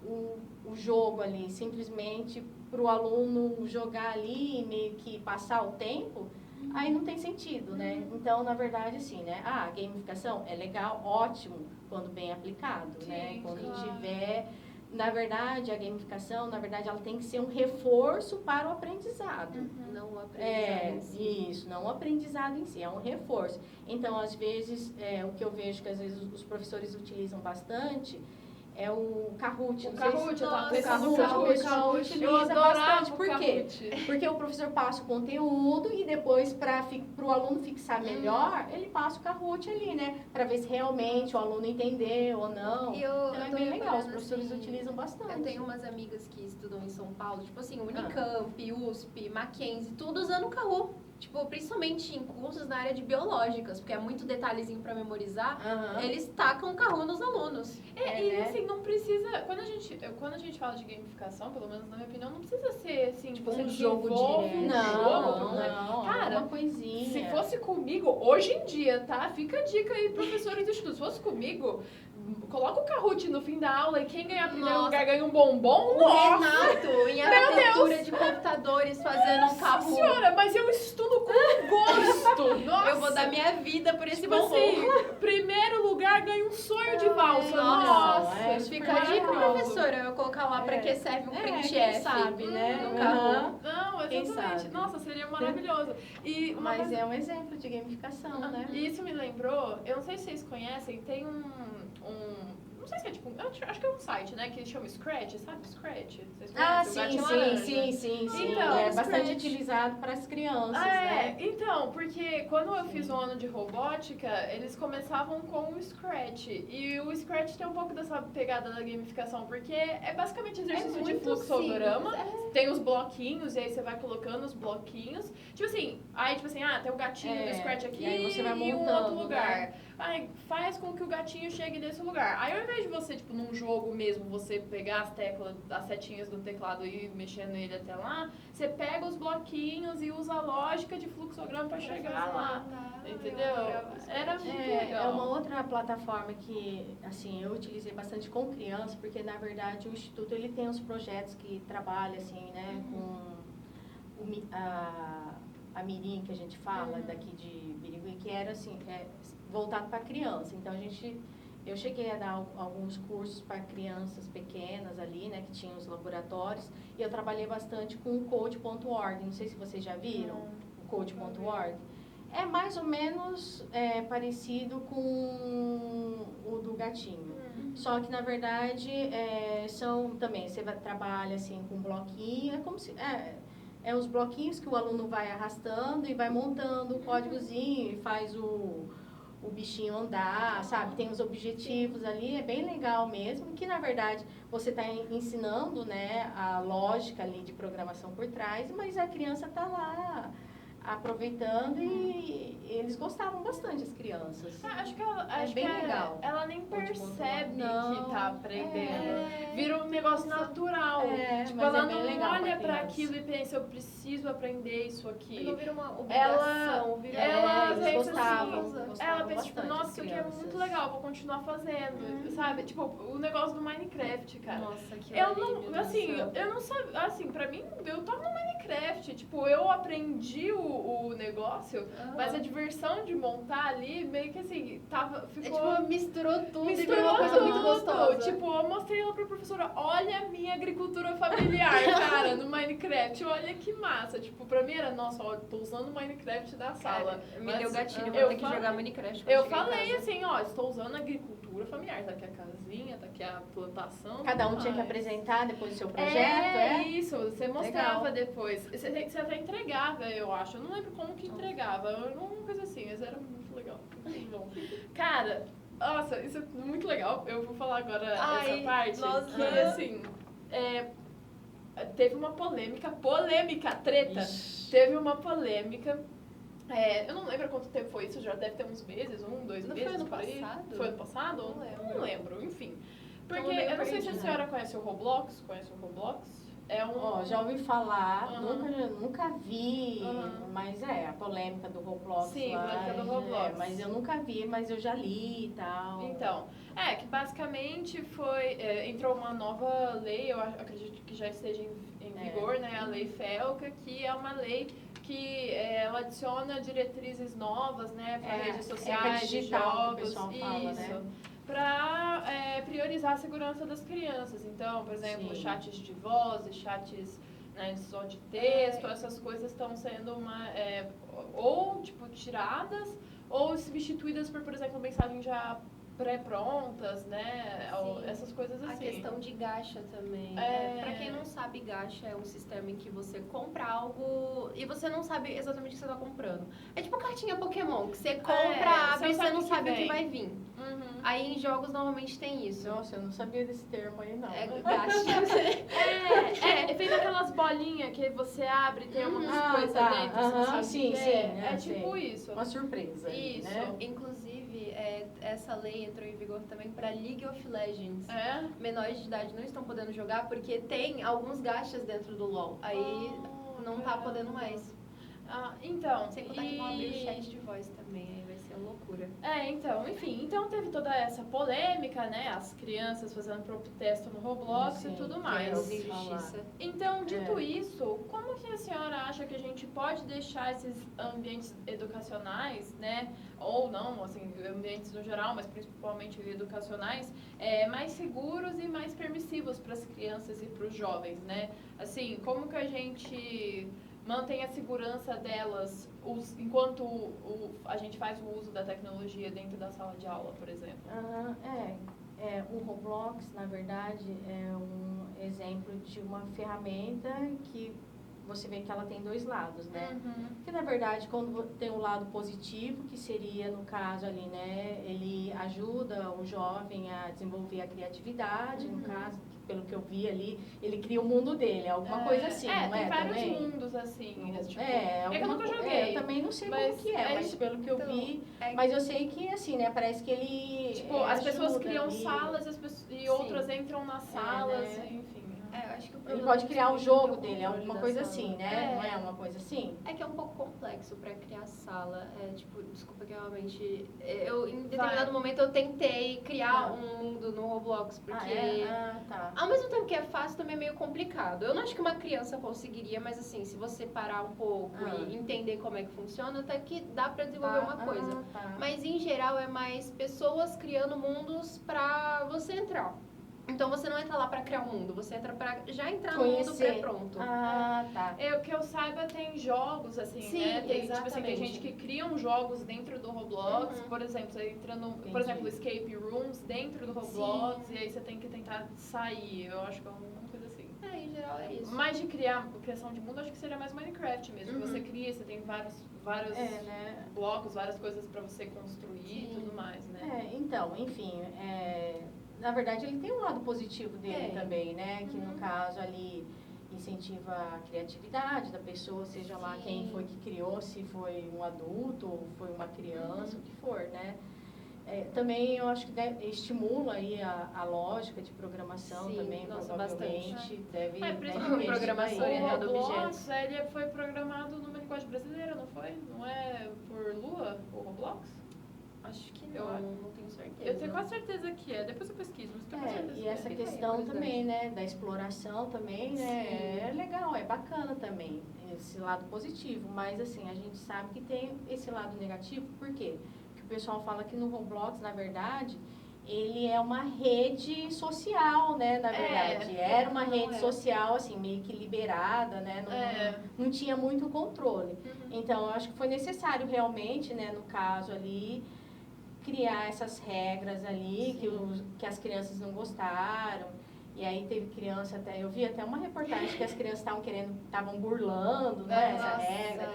S1: o jogo ali simplesmente para o aluno jogar ali e meio que passar o tempo, aí não tem sentido, né? Então, na verdade, assim, né? A gamificação é legal, ótimo, quando bem aplicado, né? Quando tiver... Na verdade, a gamificação, ela tem que ser um reforço para o aprendizado.
S4: Não o aprendizado em si.
S1: Isso, não o aprendizado em si, é um reforço. Então, às vezes, o que eu vejo que às vezes os professores utilizam bastante é o Kahoot.
S2: O Kahoot,
S1: o Kahoot utiliza bastante. Por quê?
S2: Kahoot.
S1: Porque o professor passa o conteúdo e depois, para o aluno fixar melhor, ele passa o Kahoot ali, né? Para ver se realmente o aluno entendeu ou não. Então, é bem legal, os professores utilizam bastante.
S4: Eu tenho umas amigas que estudam em São Paulo, tipo assim, Unicamp, USP, Mackenzie, tudo usando o Kahoot. Tipo, principalmente em cursos na área de biológicas, porque é muito detalhezinho pra memorizar, eles tacam o Kahoot nos alunos.
S2: Assim, não precisa... Quando a gente fala de gamificação, pelo menos na minha opinião, não precisa ser, assim,
S4: Tipo,
S2: você
S4: um jogo
S2: desenvolve
S4: direto.
S1: Não,
S2: Cara,
S1: uma coisinha.
S2: Se fosse comigo, hoje em dia, tá? Fica a dica aí, professores do instituto. Se fosse comigo, coloca o Kahoot no fim da aula e quem ganhar primeiro lugar ganha um bombom.
S4: O Renato, em arquitetura de computadores, fazendo um Kahoot.
S2: Senhora, mas eu estudo com gosto. Nossa.
S4: Eu vou dar minha vida por esse
S2: Tipo
S4: bombom.
S2: assim, primeiro lugar ganha um sonho de valsa. Nossa.
S4: Fica a dica, professora. Eu vou colocar lá pra que serve um print
S1: quem
S4: F.
S1: sabe, né?
S4: No Kahoot.
S2: Não,
S1: Quem
S2: exatamente.
S1: sabe?
S2: Nossa, seria maravilhoso. E uma
S1: Mas
S2: coisa-
S1: é um exemplo de gamificação, né?
S2: E isso me lembrou, eu não sei se vocês conhecem, tem não sei se é tipo, eu acho que é um site, né, que chama Scratch, sabe? Scratch. Vocês
S1: Ah,
S2: conhecem? O
S1: sim,
S2: gatinho
S1: sim,
S2: laranja.
S1: sim.
S2: Então,
S1: é
S2: Scratch.
S1: bastante utilizado para as crianças, né?
S2: Então, porque quando eu fiz o ano de robótica, eles começavam com o Scratch. E o Scratch tem um pouco dessa pegada da gamificação, porque é basicamente exercício de
S3: muito
S2: fluxograma.
S3: simples,
S2: Tem os bloquinhos, e aí você vai colocando os bloquinhos. Tipo assim, tem o gatinho do Scratch aqui
S1: e aí você vai
S2: e um
S1: montando,
S2: outro lugar.
S1: né?
S2: Aí faz com que o gatinho chegue nesse lugar. Aí ao invés de você, tipo, num jogo mesmo, você pegar as teclas, as setinhas do teclado e ir mexendo ele até lá, você pega os bloquinhos e usa a lógica de fluxograma pra chegar lá. Entendeu? Era muito
S1: É
S2: legal.
S1: uma outra plataforma que, assim, eu utilizei bastante com criança, porque, na verdade, o Instituto, ele tem uns projetos que trabalha, assim, né, com a Mirim, que a gente fala, daqui de Birigui, que era, assim, voltado para criança. Então, eu cheguei a dar alguns cursos para crianças pequenas ali, né, que tinham os laboratórios, e eu trabalhei bastante com o Code.org. Não sei se vocês já viram o Code.org. É mais ou menos parecido com o do gatinho. Só que, na verdade, são também, você trabalha assim com um bloquinho, é como se... os bloquinhos que o aluno vai arrastando e vai montando o códigozinho e faz o bichinho andar, sabe? Tem os objetivos ali, é bem legal mesmo, que na verdade você está ensinando, né, a lógica ali de programação por trás, mas a criança está lá aproveitando e eles gostavam bastante, as crianças.
S2: Acho que ela,
S1: bem legal.
S2: Ela nem percebe
S1: Não,
S2: que tá aprendendo. Vira um negócio natural. Tipo,
S1: mas
S2: ela
S1: bem
S2: não
S1: legal
S2: olha pra
S1: criança.
S2: aquilo e pensa, eu preciso aprender isso aqui.
S4: Não vira uma obrigação,
S2: Ela
S1: eles
S2: pensa
S1: gostavam,
S2: assim,
S1: gostavam
S2: ela pensa, tipo,
S1: bastante,
S2: nossa,
S1: as
S2: isso aqui é muito
S1: crianças.
S2: legal, vou continuar fazendo, sabe? Tipo, o negócio do Minecraft, cara.
S4: Nossa, que
S2: Eu não sabia, assim, pra mim, eu tava no Minecraft, tipo, eu aprendi o negócio, mas a diversão de montar ali, meio que assim, ficou...
S3: Misturou tudo e
S2: Misturou
S3: virou uma coisa muito
S2: tudo.
S3: gostosa.
S2: Tipo, eu mostrei lá pra professora, olha a minha agricultura familiar, cara, no Minecraft, olha que massa. Tipo, pra mim era, nossa, ó, tô usando o Minecraft da sala.
S4: Me deu gatilho,
S2: eu
S4: vou ter que
S2: falei-
S4: jogar Minecraft. quando
S2: Eu
S4: chegar em
S2: falei
S4: casa.
S2: assim, ó, estou usando a agricultura familiar, tá aqui a casinha, tá aqui a plantação.
S1: Cada um
S2: tudo
S1: tinha que
S2: mais.
S1: apresentar depois o seu projeto,
S2: Isso, você mostrava
S1: Legal.
S2: depois. Você até entregava, eu acho. Eu não lembro como que entregava. Uma coisa assim, mas era muito legal. Muito bom. Cara, nossa, isso é muito legal. Eu vou falar agora essa parte.
S4: nossa.
S2: Que assim, teve uma treta.
S1: Ixi.
S2: Teve uma polêmica. Eu não lembro quanto tempo foi isso, já deve ter uns meses, 2
S4: Não foi
S2: meses
S4: ano
S2: por aí.
S4: passado?
S2: Foi ano passado?
S4: Não lembro.
S2: Não lembro, enfim. Porque
S4: Tamo meio
S2: eu não sei se a
S4: perdida.
S2: senhora conhece o Roblox. Conhece o Roblox? É um.
S1: Ó, já ouvi falar,
S2: Aham.
S1: nunca vi,
S2: Aham.
S1: mas a polêmica do Roblox
S2: Sim,
S1: lá,
S2: polêmica do Roblox.
S1: mas eu nunca vi, mas eu já li e tal.
S2: Então, que basicamente entrou uma nova lei, eu acredito que já esteja em vigor, né? A Lei FELCA, que é uma lei que ela adiciona diretrizes novas, né, para redes sociais,
S1: digital, que o
S2: jogos,
S1: pessoal fala,
S2: isso,
S1: né?
S2: para priorizar a segurança das crianças. Então, por exemplo,
S1: Sim.
S2: chats de voz, chats, né, só de texto, essas coisas estão sendo ou tipo tiradas ou substituídas por exemplo, mensagens já pré-prontas, né? Ou
S4: Sim.
S2: essas coisas assim.
S4: A questão de gacha também. Pra quem não sabe, gacha é um sistema em que você compra algo e você não sabe exatamente o que você tá comprando. É tipo cartinha Pokémon, que você compra, abre e você não sabe o que vai vir.
S2: Uhum.
S4: Aí em jogos normalmente tem isso.
S1: Nossa, eu não sabia desse termo aí, não.
S4: É gacha.
S2: Fez aquelas bolinhas que você abre e tem umas coisas
S1: tá.
S2: dentro. você não sabe
S1: Sim,
S2: o que
S1: sim,
S2: É
S1: sei.
S2: tipo isso.
S1: Uma surpresa aí,
S2: Isso.
S1: né?
S4: Inclusive, essa lei entrou em vigor também para League of Legends. Menores de idade não estão podendo jogar porque tem alguns gachas dentro do LoL. Aí não tá podendo mais.
S2: Então.
S4: Sem contar que vão abrir o chat de voz também, aí vai ser uma loucura.
S2: Então, enfim, então teve toda essa polêmica, né? As crianças fazendo protesto no Roblox
S1: Sim,
S2: e tudo
S1: que
S2: mais.
S1: eu ouvi falar.
S2: Então, dito isso, como que a senhora acha que a gente pode deixar esses ambientes educacionais, né? Ou não, assim, ambientes no geral, mas principalmente educacionais, mais seguros e mais permissivos para as crianças e para os jovens, né? Assim, como que a gente mantém a segurança delas enquanto a gente faz o uso da tecnologia dentro da sala de aula, por exemplo?
S1: O Roblox, na verdade, é um exemplo de uma ferramenta que você vê que ela tem dois lados, né? Que, na verdade, quando tem um lado positivo, que seria, no caso ali, né? Ele ajuda o jovem a desenvolver a criatividade, no caso, pelo que eu vi ali, ele cria o mundo dele, alguma coisa assim, não
S2: tem
S1: é
S2: vários
S1: também?
S2: mundos, assim. Tipo,
S1: É
S2: que eu nunca joguei.
S1: eu também não sei como
S2: mas
S1: que mas pelo que eu vi...
S4: É,
S1: Mas eu sei que, assim, né? Parece que ele
S2: tipo, as pessoas
S1: ajuda
S2: criam
S1: ali.
S2: salas e outras entram nas salas,
S1: né?
S2: enfim.
S4: eu acho que o
S1: Ele
S4: problema
S1: pode
S4: é
S1: criar o
S4: justamente
S1: jogo
S4: ter o
S1: dele,
S4: controle
S1: alguma
S4: da
S1: coisa
S4: sala.
S1: assim, né? Não é uma coisa assim?
S4: É que é um pouco complexo pra criar sala. Tipo, desculpa que realmente. Eu, em determinado momento, eu tentei criar um mundo no Roblox, porque.
S1: Tá.
S4: Ao mesmo tempo que é fácil, também é meio complicado. Eu não acho que uma criança conseguiria, mas assim, se você parar um pouco e entender como é que funciona, até que dá pra desenvolver uma coisa.
S1: Tá.
S4: Mas em geral é mais pessoas criando mundos pra você entrar. Então você não entra lá pra criar um mundo, você entra pra já entrar no mundo pré-pronto.
S1: Tá.
S2: Que eu saiba, tem jogos, assim,
S4: Sim,
S2: né? Tem, tipo assim,
S4: exatamente.
S2: tem gente que criam jogos dentro do Roblox, por exemplo, você entra no, por exemplo, escape rooms dentro do Roblox, e aí você tem que tentar sair. Eu acho que é uma coisa assim.
S4: Em geral é isso.
S2: Mais de criação de mundo, acho que seria mais Minecraft mesmo. Que você cria, você tem vários
S1: né?
S2: blocos, várias coisas pra você construir e tudo mais, né?
S1: Então, enfim, na verdade ele tem um lado positivo dele também, né? Que no caso ali incentiva a criatividade da pessoa, seja lá quem foi que criou, se foi um adulto ou foi uma criança, o que for, né? Também eu acho que estimula aí a lógica de programação também, provavelmente.
S4: Bastante.
S1: Deve
S4: principalmente programação orientada a objetos.
S2: Ele foi programado numa linguagem brasileira, não foi? Não é por Lua, o Roblox?
S4: Acho que
S2: Eu
S4: não tenho certeza.
S2: Eu tenho quase certeza que é. Depois eu pesquiso, mas tenho quase certeza
S1: e
S2: que
S1: essa
S2: é.
S1: questão também, né, da exploração também, né, é legal, é bacana também, esse lado positivo, mas assim, a gente sabe que tem esse lado negativo, por quê? Porque o pessoal fala que no Roblox, na verdade, ele é uma rede social, né, na verdade, era uma rede social, assim, meio que liberada, né, não tinha muito controle. Então, eu acho que foi necessário realmente, né, no caso ali, criar essas regras ali que as crianças não gostaram. E aí teve criança eu vi até uma reportagem que as crianças estavam burlando, né, essa regra.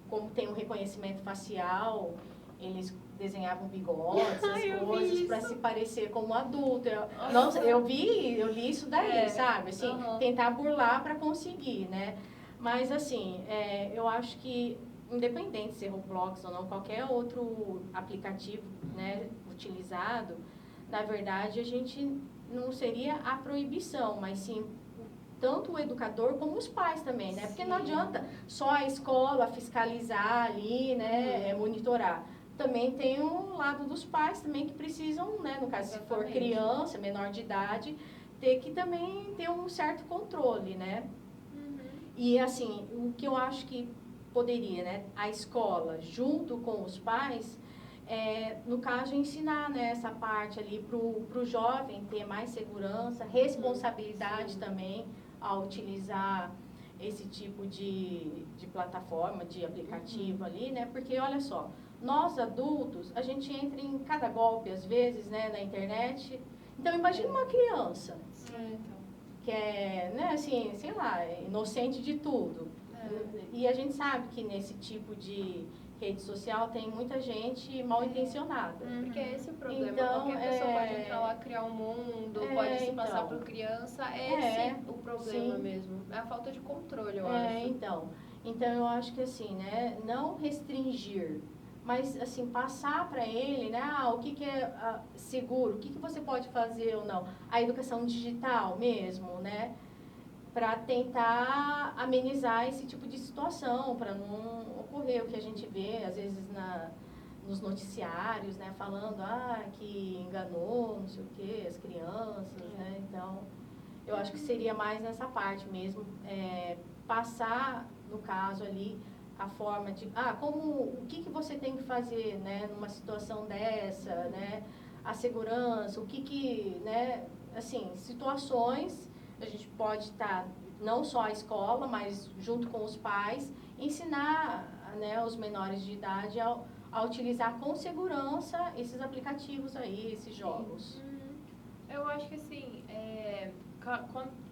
S1: Como tem um reconhecimento facial, eles desenhavam bigodes, essas coisas, para se parecer como um adulto. Eu li isso daí, sabe? Assim, tentar burlar para conseguir, né? Mas assim, eu acho que independente de ser Roblox ou não, qualquer outro aplicativo, né, utilizado, na verdade, a gente não seria a proibição, mas sim tanto o educador como os pais também, né? Porque não adianta só a escola fiscalizar ali, né, monitorar. Também tem um lado dos pais também que precisam, né, no caso, se for criança, menor de idade, ter que também ter um certo controle, né? E assim, o que eu acho que poderia, né, a escola, junto com os pais, no caso, ensinar, né, essa parte ali para o jovem ter mais segurança, responsabilidade também ao utilizar esse tipo de plataforma, de aplicativo ali, né, porque olha só, nós adultos, a gente entra em cada golpe às vezes, né, na internet, então imagina uma criança que né, assim, sei lá, inocente de tudo. E a gente sabe que nesse tipo de rede social tem muita gente mal intencionada.
S4: Porque é esse o problema.
S1: Então,
S4: qualquer pessoa pode entrar lá, criar um mundo, pode se passar por criança. Esse o problema mesmo. É a falta de controle, eu acho.
S1: Então eu acho que assim, né, não restringir, mas assim, passar para ele, né, o que é seguro, o que você pode fazer ou não. A educação digital mesmo, né? Para tentar amenizar esse tipo de situação, para não ocorrer o que a gente vê, às vezes, nos noticiários, né, falando que enganou, não sei o quê, as crianças, né, então, eu acho que seria mais nessa parte mesmo, passar, no caso ali, a forma de, o que você tem que fazer, né, numa situação dessa, né, a segurança, né, assim, situações. A gente pode estar não só a escola, mas junto com os pais, ensinar, né, os menores de idade a utilizar com segurança esses aplicativos aí, esses jogos.
S2: Eu acho que assim,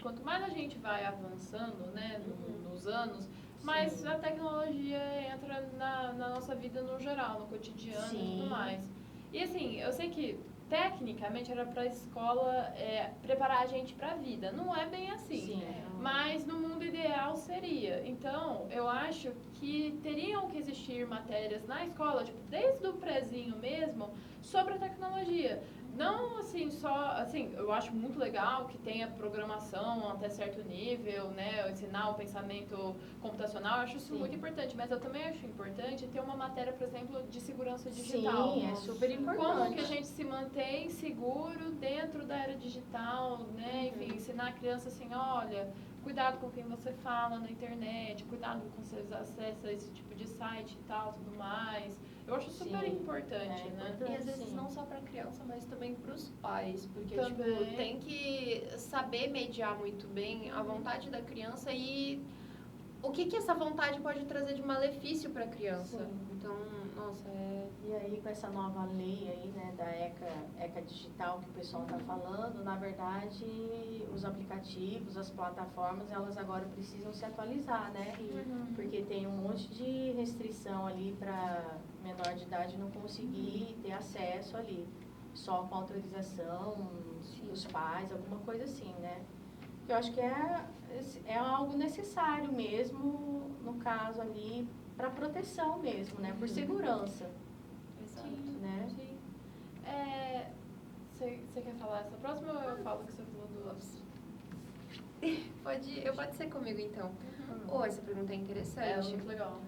S2: quanto mais a gente vai avançando, né, nos anos, mais
S1: Sim.
S2: a tecnologia entra na nossa vida no geral, no cotidiano e
S1: Sim.
S2: tudo mais. E assim, eu sei que tecnicamente era para a escola preparar a gente para a vida. Não é bem assim.
S1: Sim.
S2: Mas no mundo ideal seria. Então, eu acho que teriam que existir matérias na escola, tipo, desde o prezinho mesmo, sobre a tecnologia. Não, assim, só, assim, eu acho muito legal que tenha programação até certo nível, né, ensinar o pensamento computacional, eu acho isso muito importante, mas eu também acho importante ter uma matéria, por exemplo, de segurança digital.
S1: Sim, é super importante.
S2: Como que a gente se mantém seguro dentro da era digital, né, enfim, ensinar a criança assim, olha, cuidado com quem você fala na internet, cuidado com você acessa esse tipo de site e tal, tudo mais. Eu acho super importante, né?
S4: E às vezes não só para criança, mas também para os pais, porque
S2: Também.
S4: tipo, tem que saber mediar muito bem a vontade da criança e o que essa vontade pode trazer de malefício para a criança.
S1: Sim.
S4: Então, nossa,
S1: E aí, com essa nova lei aí, né, da ECA digital que o pessoal está falando, na verdade, os aplicativos, as plataformas, elas agora precisam se atualizar, né? Porque tem um monte de restrição ali para menor de idade não conseguir ter acesso ali, só com autorização dos pais, alguma coisa assim, né? Que eu acho que é algo necessário mesmo, no caso ali, para proteção mesmo, né? Por segurança.
S2: Exato.
S1: Né?
S2: Sim. Você quer falar essa próxima ou eu falo que você falou do outro?
S4: pode ser comigo então. Essa pergunta é interessante.
S2: É muito legal.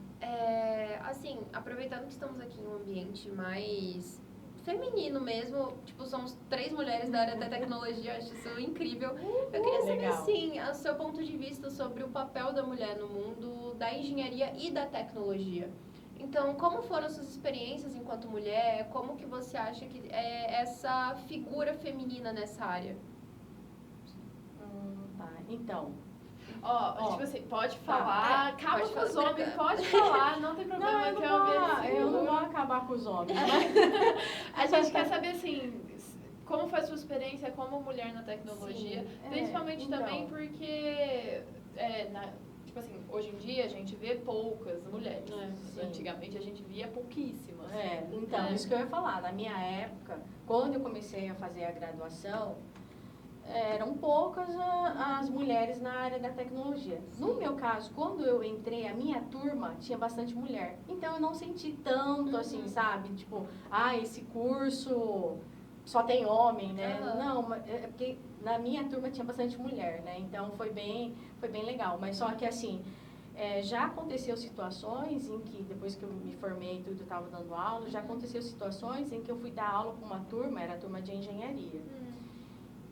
S4: Assim, aproveitando que estamos aqui em um ambiente mais feminino mesmo, tipo, somos 3 mulheres da área da tecnologia, acho isso incrível. Eu queria saber,
S1: Legal.
S4: assim, o seu ponto de vista sobre o papel da mulher no mundo da engenharia e da tecnologia. Então, como foram suas experiências enquanto mulher? Como que você acha que é essa figura feminina nessa área?
S1: Tá. Então,
S2: Tipo assim, pode falar, acaba
S4: pode
S2: com os
S4: falar,
S2: homens, pode falar, não tem problema,
S1: eu
S2: que
S1: não vou acabar com os homens.
S2: A gente quer saber, assim, como foi a sua experiência como mulher na tecnologia, principalmente
S1: então.
S2: também porque, tipo assim, hoje em dia a gente vê poucas mulheres. Antigamente a gente via pouquíssimas.
S1: Então, isso que eu ia falar. Na minha época, quando eu comecei a fazer a graduação, eram poucas as mulheres na área da tecnologia. No meu caso, quando eu entrei, a minha turma tinha bastante mulher. Então, eu não senti tanto, assim, sabe? Tipo, esse curso só tem homem, né? Não, é porque na minha turma tinha bastante mulher, né? Então, foi bem legal. Mas só que, assim, já aconteceu situações em que, depois que eu me formei e tudo, eu estava dando aula, já aconteceu situações em que eu fui dar aula para uma turma, era a turma de engenharia,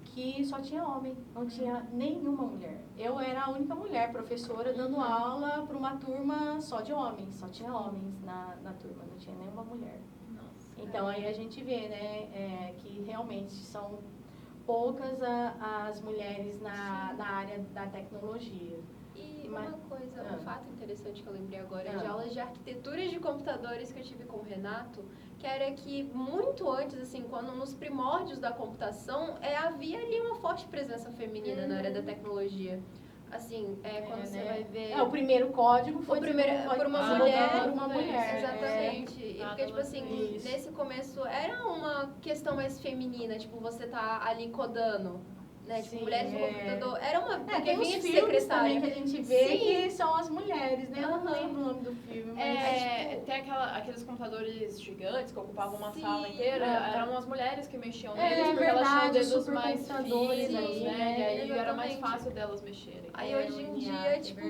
S1: que só tinha homem, não tinha nenhuma mulher. Eu era a única mulher professora dando aula para uma turma só de homens, só tinha homens na turma, não tinha nenhuma mulher. Então, aí a gente vê, né, que realmente são poucas as mulheres na área da tecnologia.
S4: E uma coisa, um fato interessante que eu lembrei agora, de aulas de arquitetura de computadores que eu tive com o Renato, que era que muito antes, assim, quando nos primórdios da computação, havia ali uma forte presença feminina na área da tecnologia. Assim, quando você vai ver...
S1: o primeiro código foi
S4: por uma mulher. Exatamente. E porque, tipo assim, nesse começo era uma questão mais feminina, tipo, você tá ali codando. Né? Tipo, mulheres no computador. Era uma. Porque
S1: tem
S4: vinha
S1: uns
S4: de
S1: filmes
S4: secretária.
S1: também que a gente vê que são as mulheres, né? Eu não lembro o nome do filme. Mas
S2: tem aqueles computadores gigantes que ocupavam uma sala inteira. Eram as mulheres que mexiam neles, porque
S1: verdade,
S2: elas tinham dedos mais
S1: supercomputadores
S2: finos,
S1: ali,
S2: né? E aí era mais
S4: Exatamente.
S2: fácil delas mexerem.
S4: Aí hoje em dia, tipo,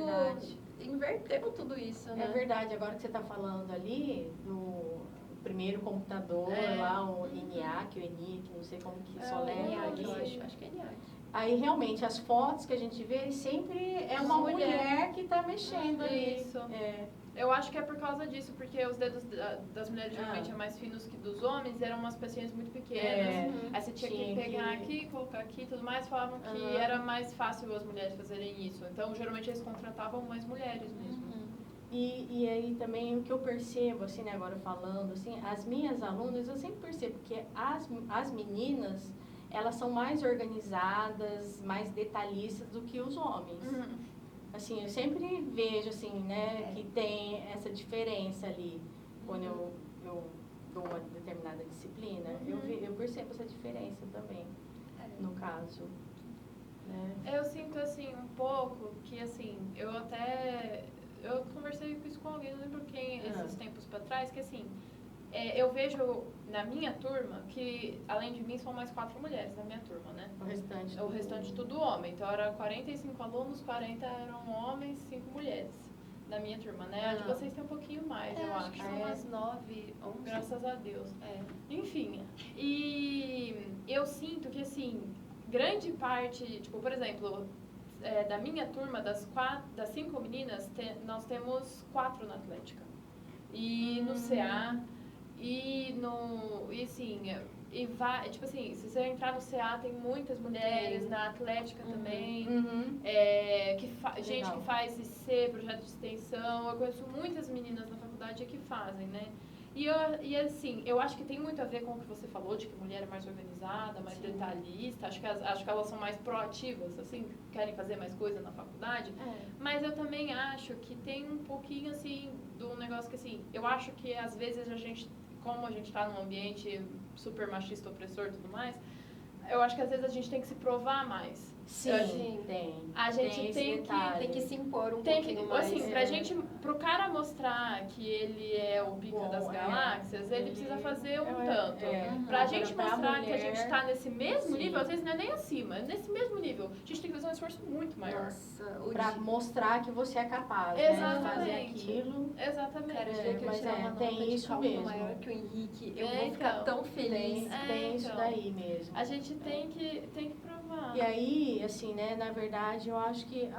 S4: inverteu tudo isso, né?
S1: É verdade, agora que você está falando ali do primeiro computador lá, o ENIAC, o ENIAC, não sei como que soleta ali.
S4: Acho que é ENIAC.
S1: Aí realmente as fotos que a gente vê sempre é uma mulher que está mexendo ali.
S2: Isso. Eu acho que é por causa disso, porque os dedos das mulheres geralmente é mais finos que dos homens, eram umas pecinhas muito pequenas. Aí você tinha que pegar aqui, colocar aqui e tudo mais, falavam que era mais fácil as mulheres fazerem isso. Então, geralmente eles contratavam mais mulheres mesmo.
S1: E aí também o que eu percebo, assim, né, agora falando, assim, as minhas alunas, eu sempre percebo que as meninas, elas são mais organizadas, mais detalhistas do que os homens. Assim, eu sempre vejo, assim, né, que tem essa diferença ali, quando eu dou uma determinada disciplina, eu percebo essa diferença também, no caso. Né?
S2: Eu sinto, assim, um pouco que, assim, eu conversei com isso com alguém, não lembro quem, esses tempos pra trás, que, assim, eu vejo na minha turma que, além de mim, são mais 4 mulheres na minha turma, né? O restante tudo homem. Então, era 45 alunos, 40 eram homens, 5 mulheres na minha turma, né? A de vocês tem um pouquinho mais, eu acho.
S4: São umas 9, 11.
S2: Graças a Deus. Enfim, e eu sinto que, assim, grande parte, tipo, por exemplo, da minha turma, das 5 meninas, nós temos 4 na Atlética. E no CA, tipo assim, se você entrar no CA, tem muitas mulheres, na Atlética também, gente que faz IC, projeto de extensão, eu conheço muitas meninas na faculdade que fazem, né? E assim, eu acho que tem muito a ver com o que você falou, de que mulher é mais organizada, mais detalhista, acho que elas são mais proativas, assim, querem fazer mais coisa na faculdade, mas eu também acho que tem um pouquinho, assim, do negócio que, assim, eu acho que às vezes como a gente está num ambiente super machista, opressor e tudo mais, eu acho que às vezes a gente tem que se provar mais.
S1: Sim, tem.
S2: A gente
S4: tem que se impor um pouquinho mais.
S2: Assim, pro cara mostrar que ele é o pica das galáxias, ele precisa fazer um tanto. Pra gente mostrar que a gente tá nesse mesmo nível, às vezes não é nem acima, é nesse mesmo nível. A gente tem que fazer um esforço muito maior.
S4: Nossa,
S1: pra mostrar que você é capaz,
S2: exatamente,
S1: né, de fazer aquilo.
S2: Exatamente.
S4: Cara, o dia que eu tirar uma nota
S1: tem
S4: de
S1: isso
S4: cálculo
S1: mesmo.
S4: maior que o Henrique, eu vou ficar tão feliz.
S1: Tem isso daí mesmo.
S2: A gente tem que provar.
S1: E aí, assim, né, na verdade, eu acho que,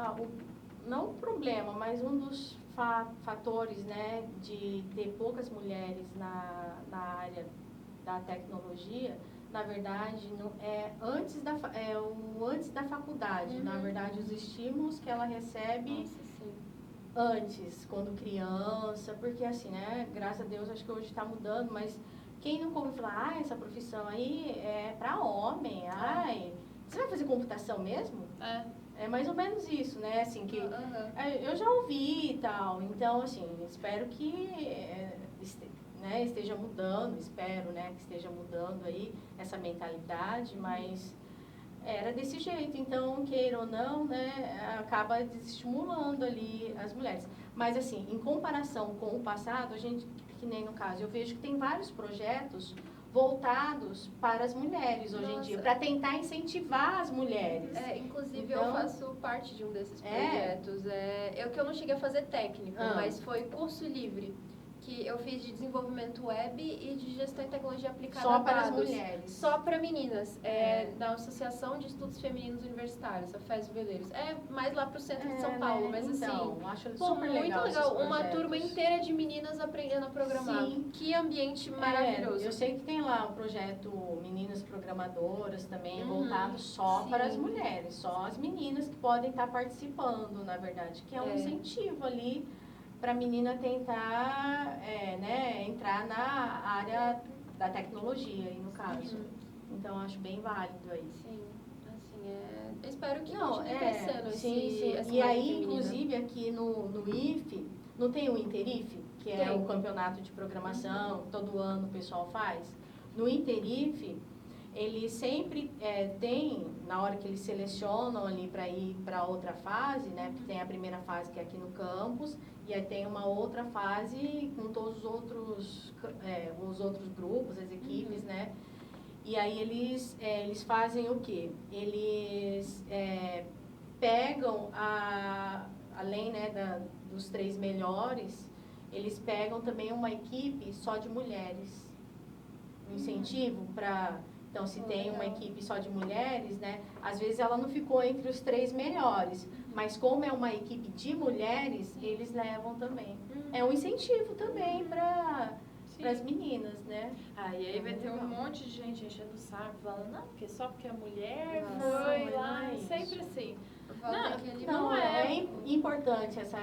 S1: não o problema, mas um dos fatores, né, de ter poucas mulheres na área da tecnologia, na verdade, antes da faculdade, na verdade, os estímulos que ela recebe antes, quando criança, porque assim, né, graças a Deus, acho que hoje está mudando, mas quem nunca ouviu falar, essa profissão aí é para homem, você vai fazer computação mesmo? É mais ou menos isso, né, assim, que eu já ouvi e tal, então, assim, espero que esteja mudando, que esteja mudando aí essa mentalidade, mas era desse jeito, então, queira ou não, né, acaba desestimulando ali as mulheres. Mas, assim, em comparação com o passado, a gente, que nem no caso, eu vejo que tem vários projetos voltados para as mulheres hoje em dia, para tentar incentivar as mulheres.
S4: Inclusive eu faço parte de um desses projetos. Que eu não cheguei a fazer técnico, mas foi curso livre, que eu fiz de desenvolvimento web e de gestão e tecnologia aplicada
S1: só
S4: a
S1: para
S4: dados.
S1: as mulheres.
S4: Só para meninas, da Associação de Estudos Femininos Universitários, a FES Veleiros. É mais lá pro centro de São Paulo, mas
S1: então,
S4: assim,
S1: acho super
S4: muito legal. Uma
S1: projetos.
S4: turma inteira de meninas aprendendo a programar.
S1: Sim.
S4: Que ambiente maravilhoso.
S1: Eu sei que tem lá um projeto Meninas Programadoras também, voltado só para as mulheres, só as meninas que podem estar participando, na verdade, que é um incentivo ali para a menina tentar entrar na área da tecnologia, aí, no caso. Então, acho bem válido aí.
S4: Sim, assim, eu espero que continue crescendo essa
S1: E aí, inclusive, aqui no IFE, não tem o Interife, que é o campeonato de programação, todo ano o pessoal faz? No Interife, eles sempre tem, na hora que eles selecionam ali para ir para outra fase, né? Porque tem a primeira fase que é aqui no campus, e aí tem uma outra fase com todos os outros grupos, as equipes, né? E aí eles fazem o quê? Eles pegam, além, né, dos 3 melhores, eles pegam também uma equipe só de mulheres. Um incentivo para Então, se tem uma
S2: Legal.
S1: equipe só de mulheres, né? Às vezes ela não ficou entre os 3 melhores. Mas como é uma equipe de mulheres, eles levam também. É um incentivo também para as meninas, né?
S2: Ah, e aí vai ter um
S1: Legal.
S2: monte de gente enchendo o saco, falando, não, porque só porque a mulher
S4: Não,
S2: foi
S1: mas
S2: lá,
S1: não é
S2: sempre
S1: isso.
S2: assim.
S4: Volta
S2: Não,
S4: aquele
S1: Não,
S2: Não é.
S1: é importante essa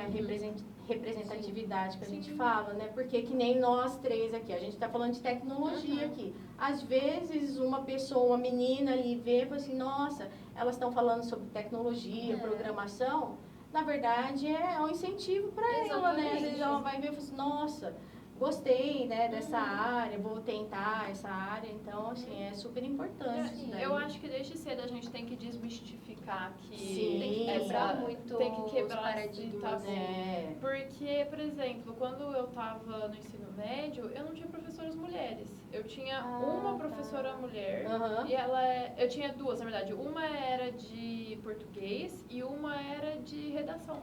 S1: representatividade que a gente
S2: Sim.
S1: fala, né? Porque que nem nós 3 aqui, a gente está falando de tecnologia aqui. Às vezes uma pessoa, uma menina ali vê e fala assim, nossa, elas estão falando sobre tecnologia, programação. Na verdade, é um incentivo para ela, né? Às vezes ela vai ver e fala assim, nossa, gostei, né, dessa área, vou tentar essa área. Então, assim, é super importante isso daí.
S2: Eu acho que desde cedo a gente tem que desmistificar que
S1: Sim.
S4: Tem que quebrar muito
S2: tem que
S4: os
S2: quebrar esse
S4: paradigmas.
S2: tabu.
S1: É.
S2: Porque, por exemplo, quando eu estava no ensino médio, eu não tinha professoras mulheres. Eu tinha uma professora mulher
S1: Aham.
S2: e eu tinha 2, na verdade. Uma era de português e uma era de redação.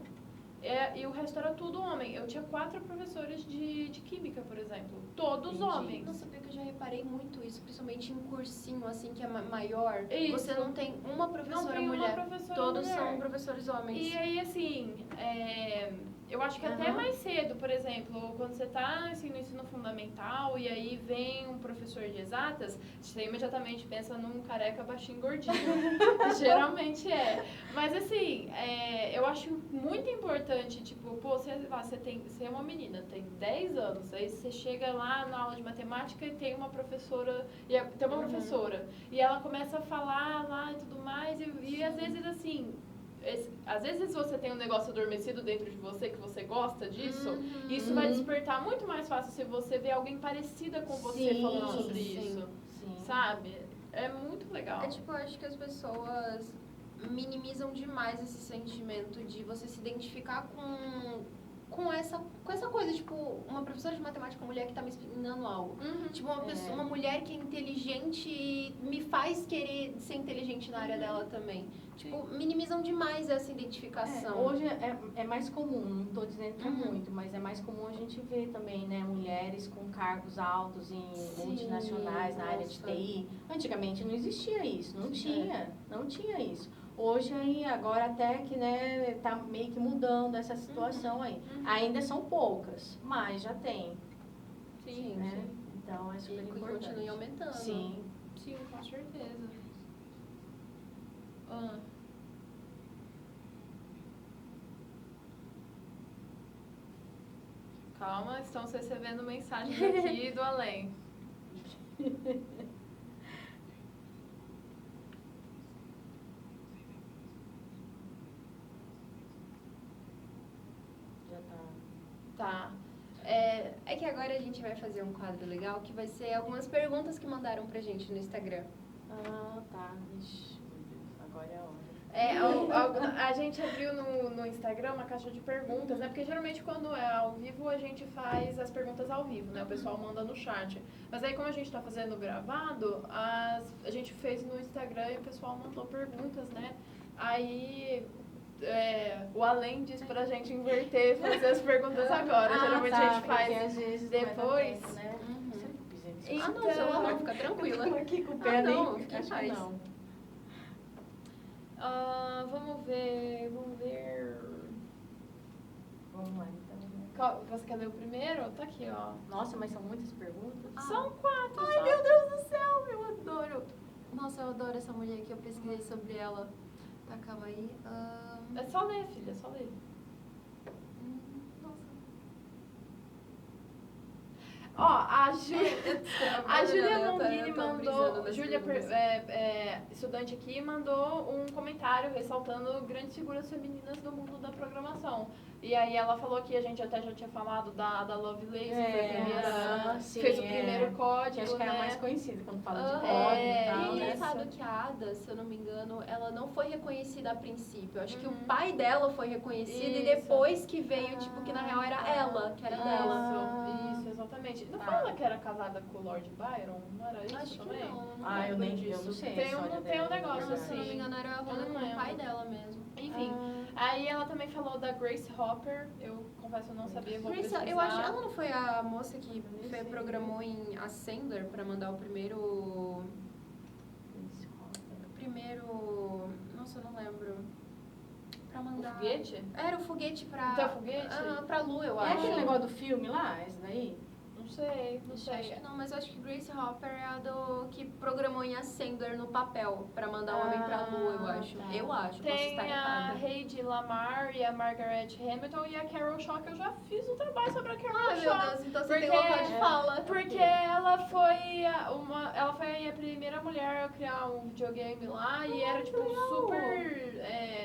S2: E o resto era tudo homem. Eu tinha 4 professores de química, por exemplo. Todos
S1: Entendi.
S2: homens.
S4: Não sabia que eu já reparei muito isso, principalmente em cursinho, assim, que é maior.
S2: Isso.
S4: Você não tem uma
S2: Não
S4: professora
S2: tem
S4: mulher.
S2: uma professora
S4: Todos
S2: mulher.
S4: são professores homens.
S2: E aí, assim, eu acho que até mais cedo, por exemplo, quando você está assim, no ensino fundamental e aí vem um professor de exatas, você imediatamente pensa num careca baixinho gordinho. Geralmente é. Mas assim, eu acho muito importante, tipo, pô, você é uma menina, tem 10 anos, aí você chega lá na aula de matemática e tem uma professora, e ela começa a falar lá e tudo mais, e às vezes assim. Às vezes você tem um negócio adormecido dentro de você que você gosta disso, isso vai despertar muito mais fácil se você vê alguém parecida com você
S1: Sim,
S2: falando sobre
S4: sim.
S2: isso,
S1: Sim.
S2: sabe? É muito legal.
S4: É tipo, eu acho que as pessoas minimizam demais esse sentimento de você se identificar com essa coisa, tipo, uma professora de matemática, uma mulher que tá me ensinando algo. Tipo, uma mulher que é inteligente e me faz querer ser inteligente na área dela também. Tipo, minimizam demais essa identificação.
S1: Hoje é mais comum, não estou dizendo que é muito, mas é mais comum a gente ver também, né, mulheres com cargos altos em multinacionais na área de
S4: nossa.
S1: TI. Antigamente não existia isso, não tinha isso. Hoje aí, agora até que, né, tá meio que mudando essa situação aí. Ainda são poucas, mas já tem,
S2: Sim,
S1: né? Então é super
S4: E
S1: importante.
S4: continue aumentando.
S1: Sim.
S2: sim, com certeza. Calma, estamos recebendo mensagens aqui do além.
S1: Já tá.
S2: Tá.
S4: É que agora a gente vai fazer um quadro legal que vai ser algumas perguntas que mandaram pra gente no Instagram.
S1: Ah, tá. Ixi, meu Deus, agora é a hora.
S2: A gente abriu no Instagram uma caixa de perguntas, né? Porque geralmente quando é ao vivo a gente faz as perguntas ao vivo, né? O pessoal manda no chat. Mas aí como a gente tá fazendo gravado, a gente fez no Instagram e o pessoal mandou perguntas, né? Aí o Além diz pra gente inverter, fazer as perguntas agora. Geralmente a gente
S1: porque
S2: faz
S1: às vezes não vai dar
S2: depois.
S1: tempo, né? Será que eu pisei nesse
S2: Então,
S4: não, celular, fica tranquila.
S1: Eu tô aqui com o pé,
S4: não,
S1: nem...
S4: fica em
S1: Acho que
S4: paz.
S1: não.
S2: Vamos ver.
S1: Vamos lá, então. Né?
S2: Você quer ler o primeiro? Tá aqui, ó.
S1: Nossa, mas são muitas perguntas.
S2: São 4.
S4: Ai, meu Deus do céu, eu adoro. Nossa, eu adoro essa mulher que eu pesquisei sobre ela. Tá, calma aí.
S2: É só ler, filha, é só ler.
S4: Nossa.
S2: Ó, a Júlia Longini mandou. Júlia, estudante aqui, mandou um comentário ressaltando grandes figuras femininas do mundo da programação. E aí ela falou que a gente até já tinha falado da Lovelace, que foi a primeira,
S1: sim,
S2: fez o primeiro
S1: que
S2: código,
S1: acho que é a
S2: né?
S1: mais conhecida quando fala de
S4: É,
S1: código
S4: e
S1: e
S4: é
S1: tal, né?
S4: engraçado que a Ada, se eu não me engano, ela não foi reconhecida a princípio. Eu acho que o pai dela foi reconhecido e
S2: Isso.
S4: depois que veio, tipo, que na real era ela, que era dela.
S2: Isso, exatamente. Não foi ela que era casada com o Lord Byron? Não era isso
S4: Acho que
S2: também?
S4: não.
S1: Ah, eu não sei.
S2: Tem um negócio
S4: Se eu não me
S2: assim.
S4: engano, era rolê
S2: Eu não
S4: com o
S2: lembro.
S4: pai dela mesmo.
S2: Enfim, aí ela também falou da Grace Hopper. Eu confesso, eu não sabia, vou
S4: Grace,
S2: pesquisar.
S4: eu acho, ela não foi a moça que programou em Assembler pra mandar o primeiro Nossa, eu não lembro. Pra
S2: O
S4: mandar...
S2: foguete?
S4: Era o foguete pra...
S2: Então, foguete?
S4: Pra Lua, eu
S1: É
S4: acho.
S1: aquele negócio do filme lá, esse daí?
S2: Não sei, não
S4: Eu
S2: sei.
S4: acho que não, mas eu acho que Grace Hopper é a do que programou em Assembler no papel pra mandar o homem pra Lua, eu acho.
S1: Tá.
S4: Eu acho, posso
S2: Tem
S4: estar
S2: a
S4: errada.
S2: Heidi Lamar e a Margaret Hamilton e a Carol Shaw, eu já fiz um trabalho sobre a Carol
S4: Ai,
S2: Shaw.
S4: meu Deus, então você tem
S2: Porque-
S4: local de fala.
S2: Porque ela foi a primeira mulher a criar um videogame lá e era tipo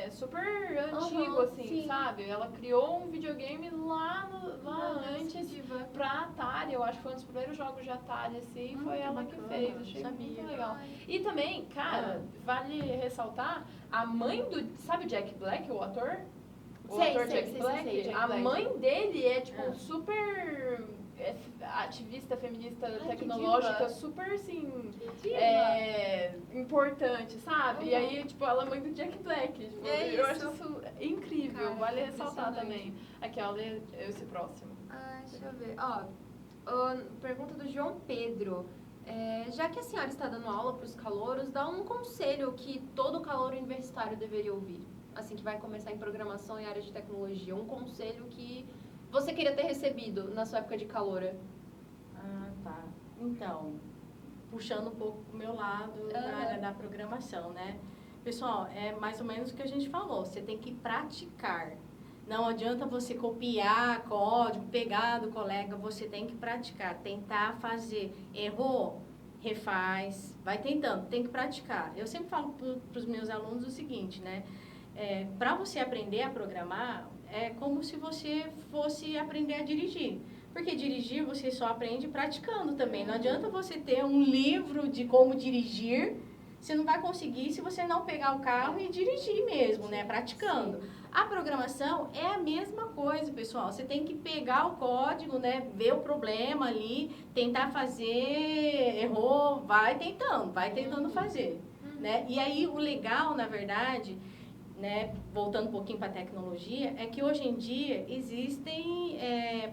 S2: super antigo, assim,
S4: sim.
S2: sabe? Ela criou um videogame lá
S4: Nossa,
S2: antes
S4: diva.
S2: pra Atari, eu acho que foi um dos primeiros jogos de Atari, assim, foi
S1: que
S2: ela
S1: bacana,
S2: que fez, achei
S1: sabia.
S2: muito legal. E também, cara, vale ressaltar, a mãe do, sabe o Jack Black, o ator? O
S3: Sei,
S2: ator
S3: sei,
S2: Jack
S3: sei,
S2: Black?
S3: sei, Jack
S2: A
S3: Black.
S2: mãe dele é, tipo,
S1: Ah.
S2: super ativista feminista
S4: que
S2: tecnológica,
S4: diva.
S2: super, assim,
S4: diva.
S2: importante, sabe? E aí, tipo, ela é mãe do Jack Black. Tipo,
S4: É
S2: eu
S4: isso.
S2: acho isso incrível,
S4: Cara,
S2: vale ressaltar
S4: impressionante.
S2: também. Aqui, ó, lê esse próximo.
S4: Deixa eu ver. Pergunta do João Pedro. Já que a senhora está dando aula para os calouros, dá um conselho que todo calouro universitário deveria ouvir. Assim, que vai começar em programação e área de tecnologia. Um conselho que você queria ter recebido na sua época de caloura.
S1: Ah, tá. Então, puxando um pouco pro meu lado na área da programação, né? Pessoal, é mais ou menos o que a gente falou. Você tem que praticar. Não adianta você copiar código, pegar do colega, você tem que praticar, tentar fazer. Errou? Refaz, vai tentando, tem que praticar. Eu sempre falo para os meus alunos o seguinte, né? Para você aprender a programar, é como se você fosse aprender a dirigir. Porque dirigir você só aprende praticando também. Não adianta você ter um livro de como dirigir, você não vai conseguir se você não pegar o carro e dirigir mesmo, né? Praticando. A programação é a mesma coisa, pessoal. Você tem que pegar o código, né? Ver o problema ali, tentar fazer, errou, vai tentando fazer, né? E aí o legal, na verdade, né, voltando um pouquinho para a tecnologia, é que hoje em dia existem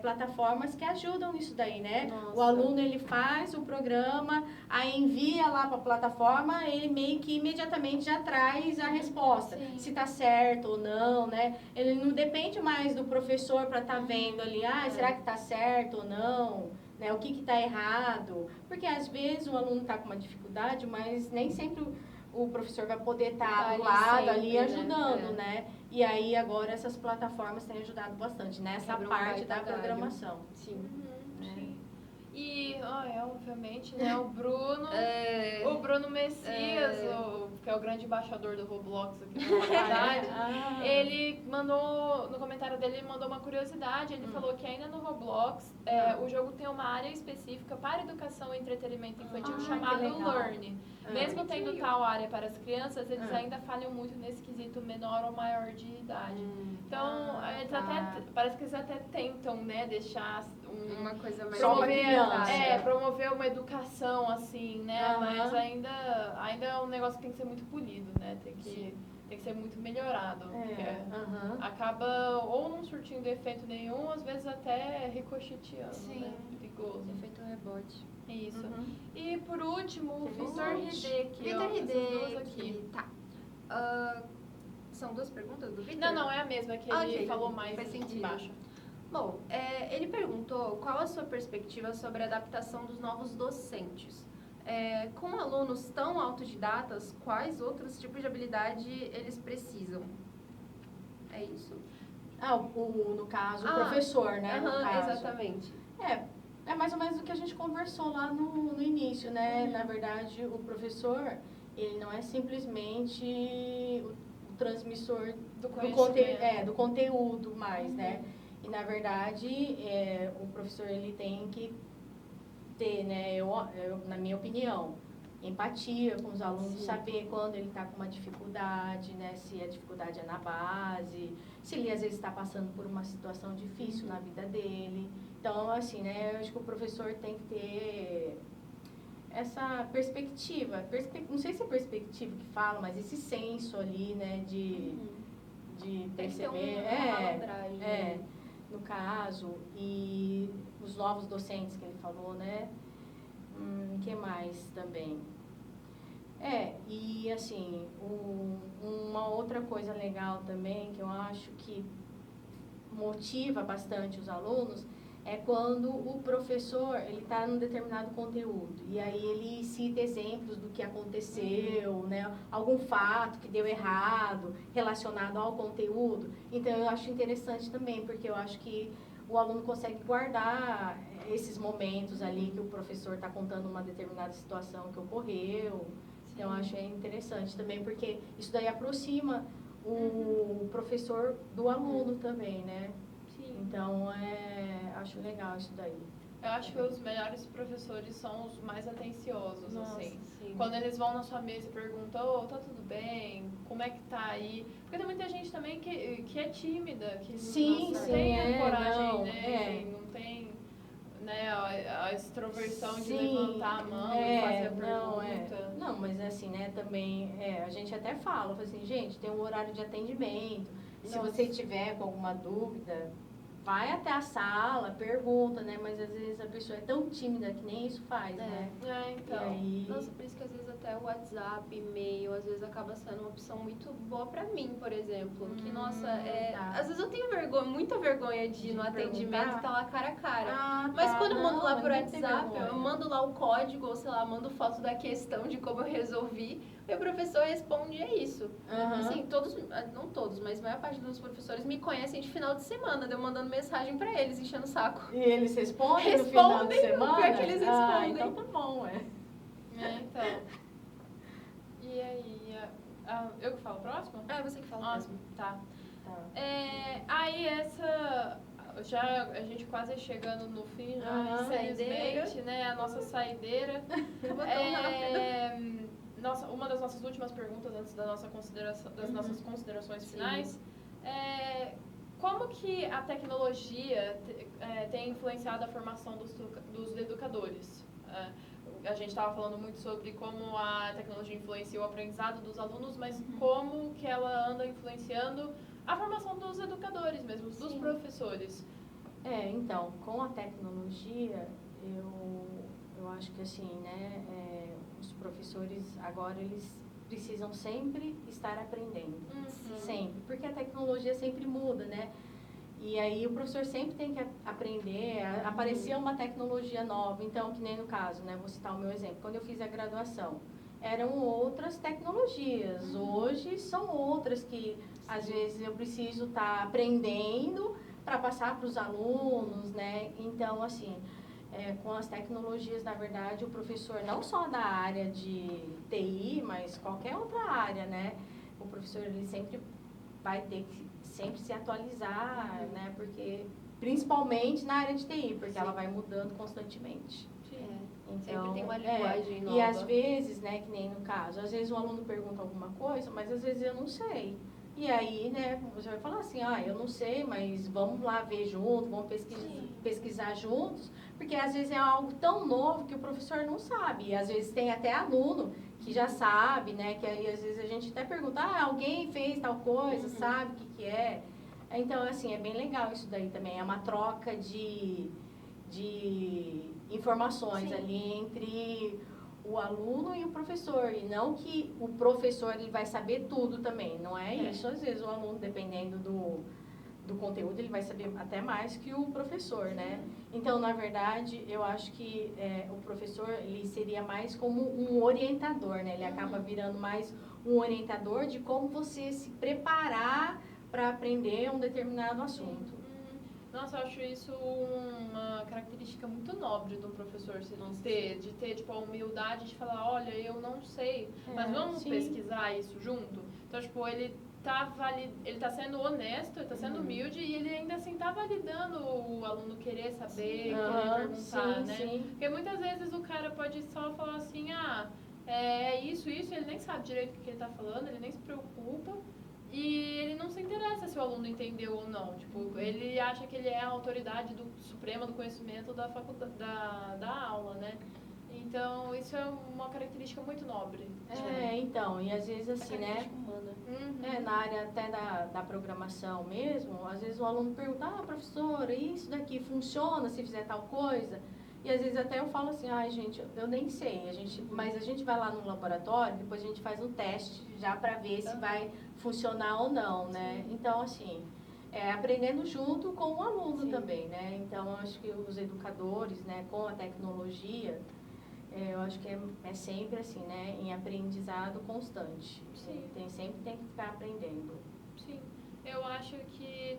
S1: plataformas que ajudam nisso daí, né?
S4: Nossa.
S1: O aluno, ele faz o programa, aí envia lá para a plataforma, ele meio que imediatamente já traz a resposta,
S4: Sim.
S1: se está certo ou não, né? Ele não depende mais do professor para estar vendo ali, será que está certo ou não? Né? O que está errado? Porque às vezes o aluno está com uma dificuldade, mas nem sempre o professor vai poder estar do lado ali
S4: sempre,
S1: ajudando, né? E aí agora essas plataformas têm ajudado bastante nessa
S4: Quebra um
S1: parte
S4: baita
S1: da
S4: galho.
S1: programação.
S4: Sim.
S2: Sim. E, obviamente, né, o Bruno Messias, que é o grande embaixador do Roblox aqui na faculdade, ele mandou, no comentário dele, ele mandou uma curiosidade, ele falou que ainda no Roblox, o jogo tem uma área específica para educação e entretenimento infantil
S1: que
S2: chamado
S1: legal.
S2: Learn. Mesmo tendo tal área para as crianças, eles ainda falham muito nesse quesito menor ou maior de idade. Então, eles parece que eles até tentam, né, deixar
S4: Uma coisa mais
S1: Só pra criança.
S2: promover uma educação, assim, né?
S1: Aham.
S2: Mas ainda é um negócio que tem que ser muito polido, né? Tem que ser muito melhorado. Porque acaba ou não surtindo efeito nenhum, às vezes até ricocheteando,
S4: Sim.
S2: né? Perigoso.
S4: Efeito rebote.
S2: Isso. E por último, o Vitor Hideki.
S4: Vitor
S2: Essas duas
S4: Hideki.
S2: aqui.
S4: Tá. São duas perguntas do Vitor?
S2: Não, é a mesma, que ele
S4: Ok,
S2: falou mais
S4: faz sentido.
S2: embaixo.
S4: Bom, ele perguntou qual a sua perspectiva sobre a adaptação dos novos docentes. Com alunos tão autodidatas, quais outros tipos de habilidade eles precisam? É isso?
S1: No caso, o professor, né? no caso.
S4: Exatamente.
S1: É mais ou menos o que a gente conversou lá no início, né? Na verdade, o professor, ele não é simplesmente o transmissor do conteúdo mais, né? E, na verdade, o professor, ele tem que ter, né? Na minha opinião, empatia com os alunos, saber quando ele está com uma dificuldade, né? Se a dificuldade é na base, se ele às vezes está passando por uma situação difícil na vida dele. Então, assim, né? Eu acho que o professor tem que ter essa perspectiva, não sei se é perspectiva que fala, mas esse senso ali, né? De perceber.
S4: Uma malandragem.
S1: No caso, e os novos docentes que ele falou, né? Que mais também? E assim, uma outra coisa legal também, que eu acho que motiva bastante os alunos, é quando o professor ele está num determinado conteúdo e aí ele cita exemplos do que aconteceu, né? Algum fato que deu errado relacionado ao conteúdo. Então eu acho interessante também, porque eu acho que o aluno consegue guardar esses momentos ali que o professor está contando uma determinada situação que ocorreu. Então eu acho interessante também, porque isso daí aproxima o professor do aluno também, né? Então, acho legal isso daí.
S2: Eu acho que os melhores professores são os mais atenciosos,
S4: Nossa,
S2: assim.
S4: sim.
S2: Quando eles vão na sua mesa e perguntam, tá tudo bem? Como é que tá aí? Porque tem muita gente também que é tímida, que não tem a coragem, né? Enfim, não tem, né, a extroversão de levantar a mão e fazer a pergunta.
S1: Não, mas assim, né, também, a gente até fala assim, gente, tem um horário de atendimento. Se você tiver com alguma dúvida, vai até a sala, pergunta, né? Mas às vezes a pessoa é tão tímida que nem isso faz, né?
S2: Então.
S1: E aí...
S4: Nossa, por isso que às vezes até o WhatsApp, e-mail, às vezes acaba sendo uma opção muito boa pra mim, por exemplo. Que, nossa, às vezes eu tenho vergonha, muita vergonha de ir no atendimento e tá lá cara a cara. Mas quando eu mando lá por WhatsApp, eu mando lá o código, ou sei lá, mando foto da questão de como eu resolvi, e o professor responde, é isso. Assim, todos, não todos, mas a maior parte dos professores me conhecem de final de semana, eu mandando mensagem pra eles, enchendo o saco.
S1: E eles respondem no final de semana?
S4: Pior que eles respondem.
S1: Então tá bom,
S2: Então. E aí, eu que falo próximo?
S4: Você que fala mesmo.
S2: Tá. Aí a gente quase chegando no fim, já infelizmente, né? A nossa saideira. Uma das nossas últimas perguntas antes das nossas considerações finais é como que a tecnologia tem influenciado a formação dos educadores? A gente estava falando muito sobre como a tecnologia influencia o aprendizado dos alunos, mas como que ela anda influenciando a formação dos educadores mesmo, dos professores.
S1: Então, com a tecnologia, eu acho que assim, né, os professores agora eles precisam sempre estar aprendendo, sempre, porque a tecnologia sempre muda, né? E aí o professor sempre tem que aprender, aparecer uma tecnologia nova, então, que nem no caso, né, vou citar o meu exemplo, quando eu fiz a graduação, eram outras tecnologias, hoje são outras que às vezes eu preciso estar aprendendo para passar para os alunos, né? Então, assim, com as tecnologias, na verdade, o professor, não só da área de TI, mas qualquer outra área, né? O professor, ele sempre vai ter que sempre se atualizar, né? Porque, principalmente na área de TI, porque ela vai mudando constantemente. Então,
S4: sempre tem uma linguagem nova.
S1: E às vezes, né, que nem no caso, às vezes o aluno pergunta alguma coisa, mas às vezes eu não sei. E aí, né, você vai falar assim, eu não sei, mas vamos lá ver junto, vamos pesquisar juntos, porque às vezes é algo tão novo que o professor não sabe. E às vezes tem até aluno que já sabe, né, que aí às vezes a gente até pergunta, alguém fez tal coisa, sabe o que é? Então, assim, é bem legal isso daí também, é uma troca de informações ali entre o aluno e o professor, e não que o professor ele vai saber tudo também, não é isso. Às vezes o aluno, dependendo do conteúdo, ele vai saber até mais que o professor, né? Então, na verdade, eu acho que o professor, ele seria mais como um orientador, né? Ele acaba virando mais um orientador de como você se preparar para aprender um determinado assunto.
S2: Nossa, eu acho isso uma característica muito nobre do professor, de ter tipo, a humildade de falar, olha, eu não sei, mas vamos pesquisar isso junto. Então, tipo, ele tá sendo honesto, ele tá sendo humilde e ele ainda assim tá validando o aluno querer saber, querer perguntar, né? Porque muitas vezes o cara pode só falar assim, é isso, ele nem sabe direito o que ele tá falando, ele nem se preocupa. E ele não se interessa se o aluno entendeu ou não. Tipo, ele acha que ele é a autoridade suprema do conhecimento da faculdade, da aula, né? Então, isso é uma característica muito nobre.
S1: Então, e às vezes assim, né?
S4: Humana.
S1: Na área até da programação mesmo, às vezes o aluno pergunta, professora, isso daqui funciona se fizer tal coisa? E às vezes até eu falo assim, ai gente, eu nem sei, mas a gente vai lá no laboratório, depois a gente faz um teste já para ver se vai funcionar ou não, né? Então, assim, aprendendo junto com o aluno também, né? Então, eu acho que os educadores, né, com a tecnologia, eu acho que é sempre assim, né, em aprendizado constante.
S2: Sim.
S1: Sempre tem que ficar aprendendo.
S2: Sim. Eu acho que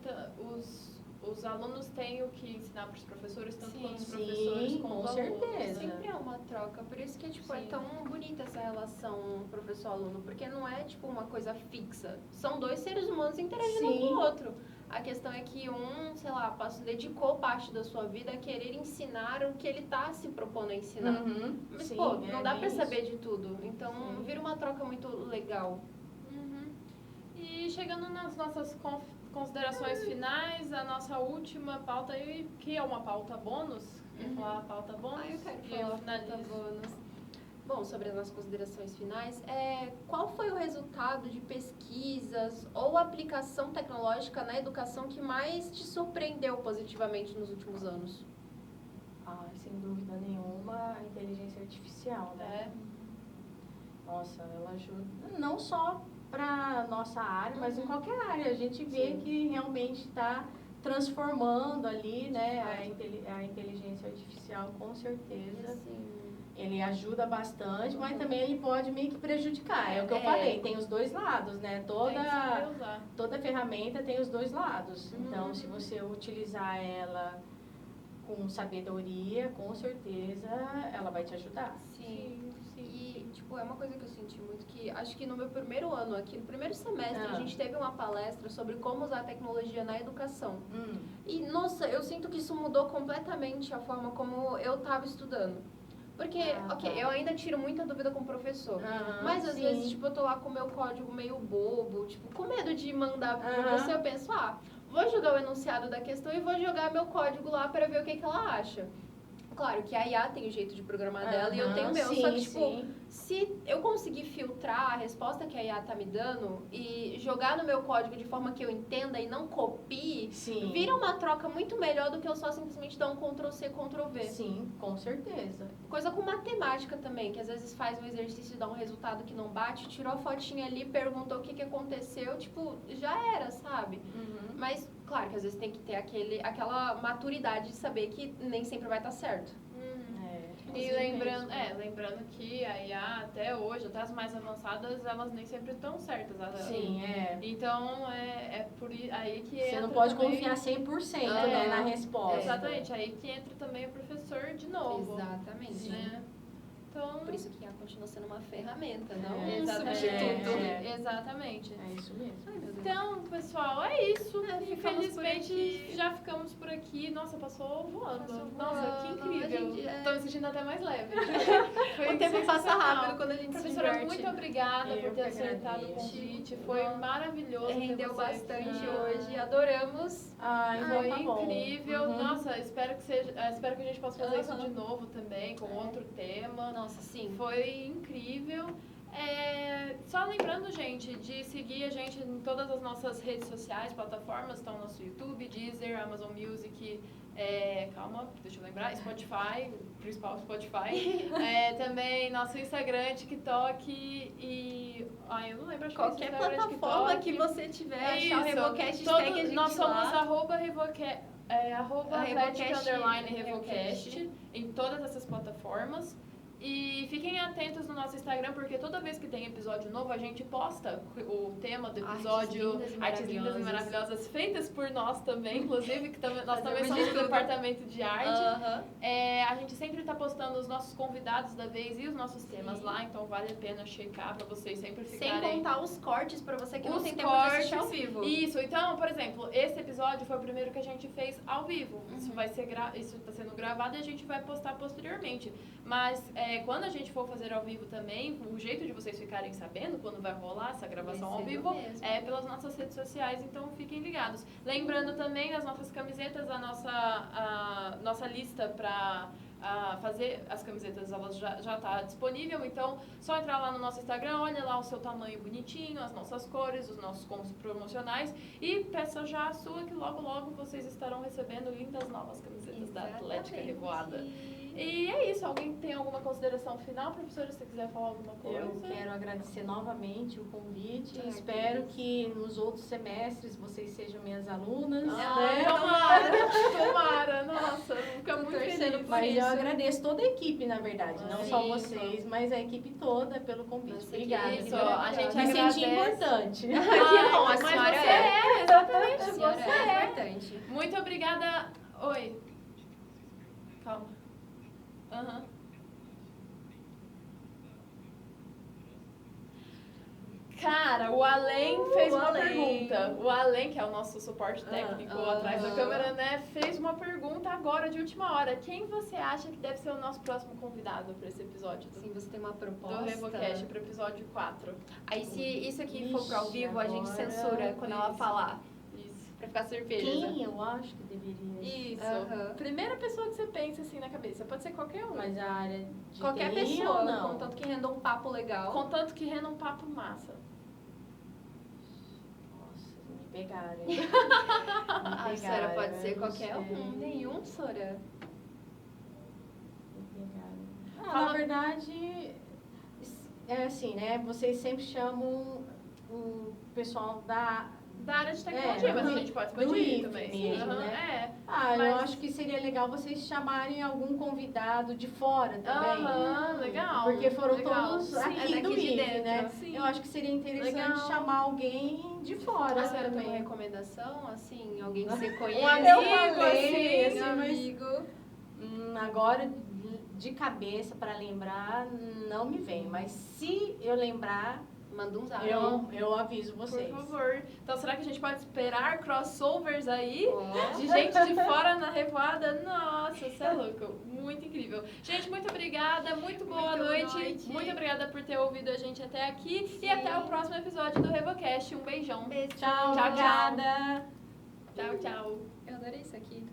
S2: os alunos têm o que ensinar para os professores, tanto quanto os professores
S1: Sim,
S2: como
S1: com
S2: os alunos.
S1: certeza.
S4: Sempre é uma troca, por isso que tipo, é
S2: Sim.
S4: tão bonita essa relação professor-aluno, porque não é tipo uma coisa fixa. São dois seres humanos interagindo um com o outro. A questão é que sei lá, dedicou parte da sua vida a querer ensinar o que ele está se propondo a ensinar.
S1: Uhum.
S4: Mas,
S1: Sim,
S4: pô, não dá pra
S1: isso.
S4: saber de tudo. Então, vira uma troca muito legal.
S2: Uhum. E chegando nas nossas considerações finais, a nossa última pauta aí, que é uma pauta bônus. Quer falar a pauta bônus?
S4: Eu quero
S2: E
S4: falar a
S2: finalizo.
S4: pauta bônus. Bom, sobre as nossas considerações finais, qual foi o resultado de pesquisas ou aplicação tecnológica na educação que mais te surpreendeu positivamente nos últimos anos?
S1: Sem dúvida nenhuma, a inteligência artificial, né? Nossa, ela ajuda não só para nossa área, mas em qualquer área. A gente vê que realmente está transformando ali, né, a inteligência artificial, com certeza. Ele ajuda bastante, mas também ele pode meio que prejudicar. É o que eu falei, tem os dois lados, né? Toda ferramenta tem os dois lados. Então, se você utilizar ela com sabedoria, com certeza ela vai te ajudar.
S4: Sim. E, tipo, é uma coisa que eu senti muito que, acho que no meu primeiro ano aqui, no primeiro semestre, a gente teve uma palestra sobre como usar a tecnologia na educação. E, nossa, eu sinto que isso mudou completamente a forma como eu estava estudando. Porque, eu ainda tiro muita dúvida com o professor. Mas, às vezes, tipo, eu tô lá com o meu código meio bobo, tipo, com medo de mandar pro professor, eu penso, vou jogar o enunciado da questão e vou jogar meu código lá para ver o que ela acha. Claro que a IA tem o jeito de programar dela e eu tenho o meu. Só que, tipo, se eu conseguir filtrar a resposta que a IA tá me dando e jogar no meu código de forma que eu entenda e não copie, vira uma troca muito melhor do que eu só simplesmente dar um Ctrl+C, Ctrl+V.
S1: Sim, com certeza.
S4: Coisa com matemática também, que às vezes faz um exercício e dá um resultado que não bate, tirou a fotinha ali, perguntou o que aconteceu, tipo, já era, sabe? Mas, claro que às vezes tem que ter aquela maturidade de saber que nem sempre vai estar certo.
S2: E lembrando que a IA até hoje, até as mais avançadas, elas nem sempre estão certas. Então, por aí que entra.
S1: Você não pode
S2: também,
S1: confiar 100% né, na resposta.
S2: Exatamente, aí que entra também o professor de novo.
S4: Exatamente.
S2: Né? Então,
S4: por isso que a continua sendo uma ferramenta, não
S2: um
S4: substituto.
S2: Exatamente.
S1: É isso mesmo.
S4: Ai, meu Deus.
S2: Então, pessoal, é isso.
S4: Infelizmente,
S2: já ficamos por aqui. Nossa, passou voando. Nossa, que incrível. Tô me sentindo até mais leve.
S4: O tempo passa rápido quando a gente se
S2: Professora,
S4: diverte.
S2: muito obrigada por ter aceitado o convite. Foi maravilhoso.
S4: Rendeu bastante hoje. Adoramos.
S2: Foi incrível. Nossa, espero que a gente possa fazer isso de novo também, com outro tema.
S4: Nossa, sim.
S2: Foi incrível. Só lembrando, gente, de seguir a gente em todas as nossas redes sociais, plataformas, estão no nosso YouTube, Deezer, Amazon Music, calma, deixa eu lembrar, Spotify, principal Spotify, também nosso Instagram, TikTok e... eu não lembro, acho que
S4: qualquer plataforma que você tiver, achar o Revocast, segue a gente
S2: nós somos
S4: lá.
S2: @Revocast, @Revocast em todas essas plataformas. E fiquem atentos no nosso Instagram, porque toda vez que tem episódio novo, a gente posta o tema do episódio, artes lindas e maravilosas, feitas por nós também, inclusive, que nós também somos do departamento de arte. A gente sempre está postando os nossos convidados da vez e os nossos temas lá, então vale a pena checar para vocês sempre ficarem...
S4: Sem contar os cortes para você que não tem tempo de assistir ao vivo.
S2: Isso, então, por exemplo, esse episódio foi o primeiro que a gente fez ao vivo. Isso está sendo gravado e a gente vai postar posteriormente. Mas quando a gente for fazer ao vivo também, o jeito de vocês ficarem sabendo quando vai rolar essa gravação ao vivo é pelas nossas redes sociais, então fiquem ligados. Lembrando também das nossas camisetas, a nossa lista para fazer as camisetas, elas já tá disponível, então só entrar lá no nosso Instagram, olha lá o seu tamanho bonitinho, as nossas cores, os nossos combos promocionais e peça já a sua que logo logo vocês estarão recebendo lindas novas camisetas da Atlética Revoada. E é isso. Alguém tem alguma consideração final, professora? Se você quiser falar alguma coisa.
S1: Eu quero agradecer novamente o convite.
S4: Ai,
S1: Espero que nos outros semestres vocês sejam minhas alunas. né?
S2: Tomara. Nossa, fica muito
S4: torcendo
S2: feliz.
S1: Mas eu
S4: isso.
S1: agradeço toda a equipe, na verdade. Não só
S4: Sim.
S1: vocês, mas a equipe toda pelo convite.
S4: Nossa,
S1: Obrigada.
S2: isso,
S1: viu?
S2: a gente
S1: Me senti
S2: agradece.
S1: importante.
S4: Que bom, a
S2: Mas
S4: senhora
S2: você
S4: é.
S2: exatamente,
S4: A senhora
S2: você
S4: é importante.
S2: Muito obrigada. Oi. Calma. Aham. Cara, o Além fez uma
S4: Além.
S2: pergunta. O Além, que é o nosso suporte técnico atrás da câmera, né? Fez uma pergunta agora, de última hora. Quem você acha que deve ser o nosso próximo convidado para esse episódio
S4: Sim, você tem uma
S2: do
S4: proposta.
S2: RevoCast, para o episódio 4?
S3: Aí se isso aqui for pro ao
S1: Ixi,
S3: vivo, a gente
S1: agora-
S3: censura quando ela
S2: Isso.
S3: falar.
S2: Isso.
S3: Pra ficar surpresa.
S1: Quem eu acho que deveria.
S2: Isso.
S4: Aham.
S2: Primeira pessoa que você pensa assim na cabeça. Pode ser qualquer um.
S1: Mas a área de
S4: Qualquer
S1: TI
S4: pessoa,
S1: ou não?
S4: contanto que renda um papo legal.
S2: Contanto que renda um papo massa.
S1: Nossa, me pegaram. hein?
S3: A senhora pode ser qualquer
S4: um. Nenhum, Sora.
S2: Fala-
S1: Na verdade, é assim, né? Vocês sempre chamam o pessoal da...
S2: Da área de tecnologia, mas a gente pode
S1: do
S2: expandir
S1: IF
S2: também.
S1: mesmo,
S2: Aham,
S1: né?
S2: É.
S1: Ah, eu
S2: Mas-
S1: acho que seria legal vocês chamarem algum convidado de fora também.
S2: Aham, legal.
S1: Porque foram
S2: legal.
S1: todos
S2: Sim,
S1: aqui
S3: é
S1: do
S3: daqui de
S1: IF,
S3: dentro.
S1: né?
S2: Sim.
S1: Eu acho que seria interessante
S2: Legal.
S1: chamar alguém de fora
S4: A senhora tem uma
S1: também.
S4: recomendação, assim? Alguém que você conhece?
S2: Um amigo,
S1: falei,
S2: assim,
S1: assim, mas-
S4: amigo.
S1: Agora, de cabeça, para lembrar, não me vem. Mas se eu lembrar,
S4: Manda um zap.
S1: eu aviso vocês.
S2: Por favor. Então, será que a gente pode esperar crossovers aí?
S4: Ó.
S2: De gente de fora na revoada? Nossa, você é louco. Muito incrível. Gente, muito obrigada. Muito boa
S4: Muito
S2: noite.
S4: noite.
S2: Muito obrigada por ter ouvido a gente até aqui.
S4: Sim.
S2: E até o próximo episódio do RevoCast. Um beijão.
S3: Beijo.
S1: Tchau,
S2: Tchau, tchau.
S1: obrigada.
S2: Tchau, tchau.
S4: Eu adorei isso aqui.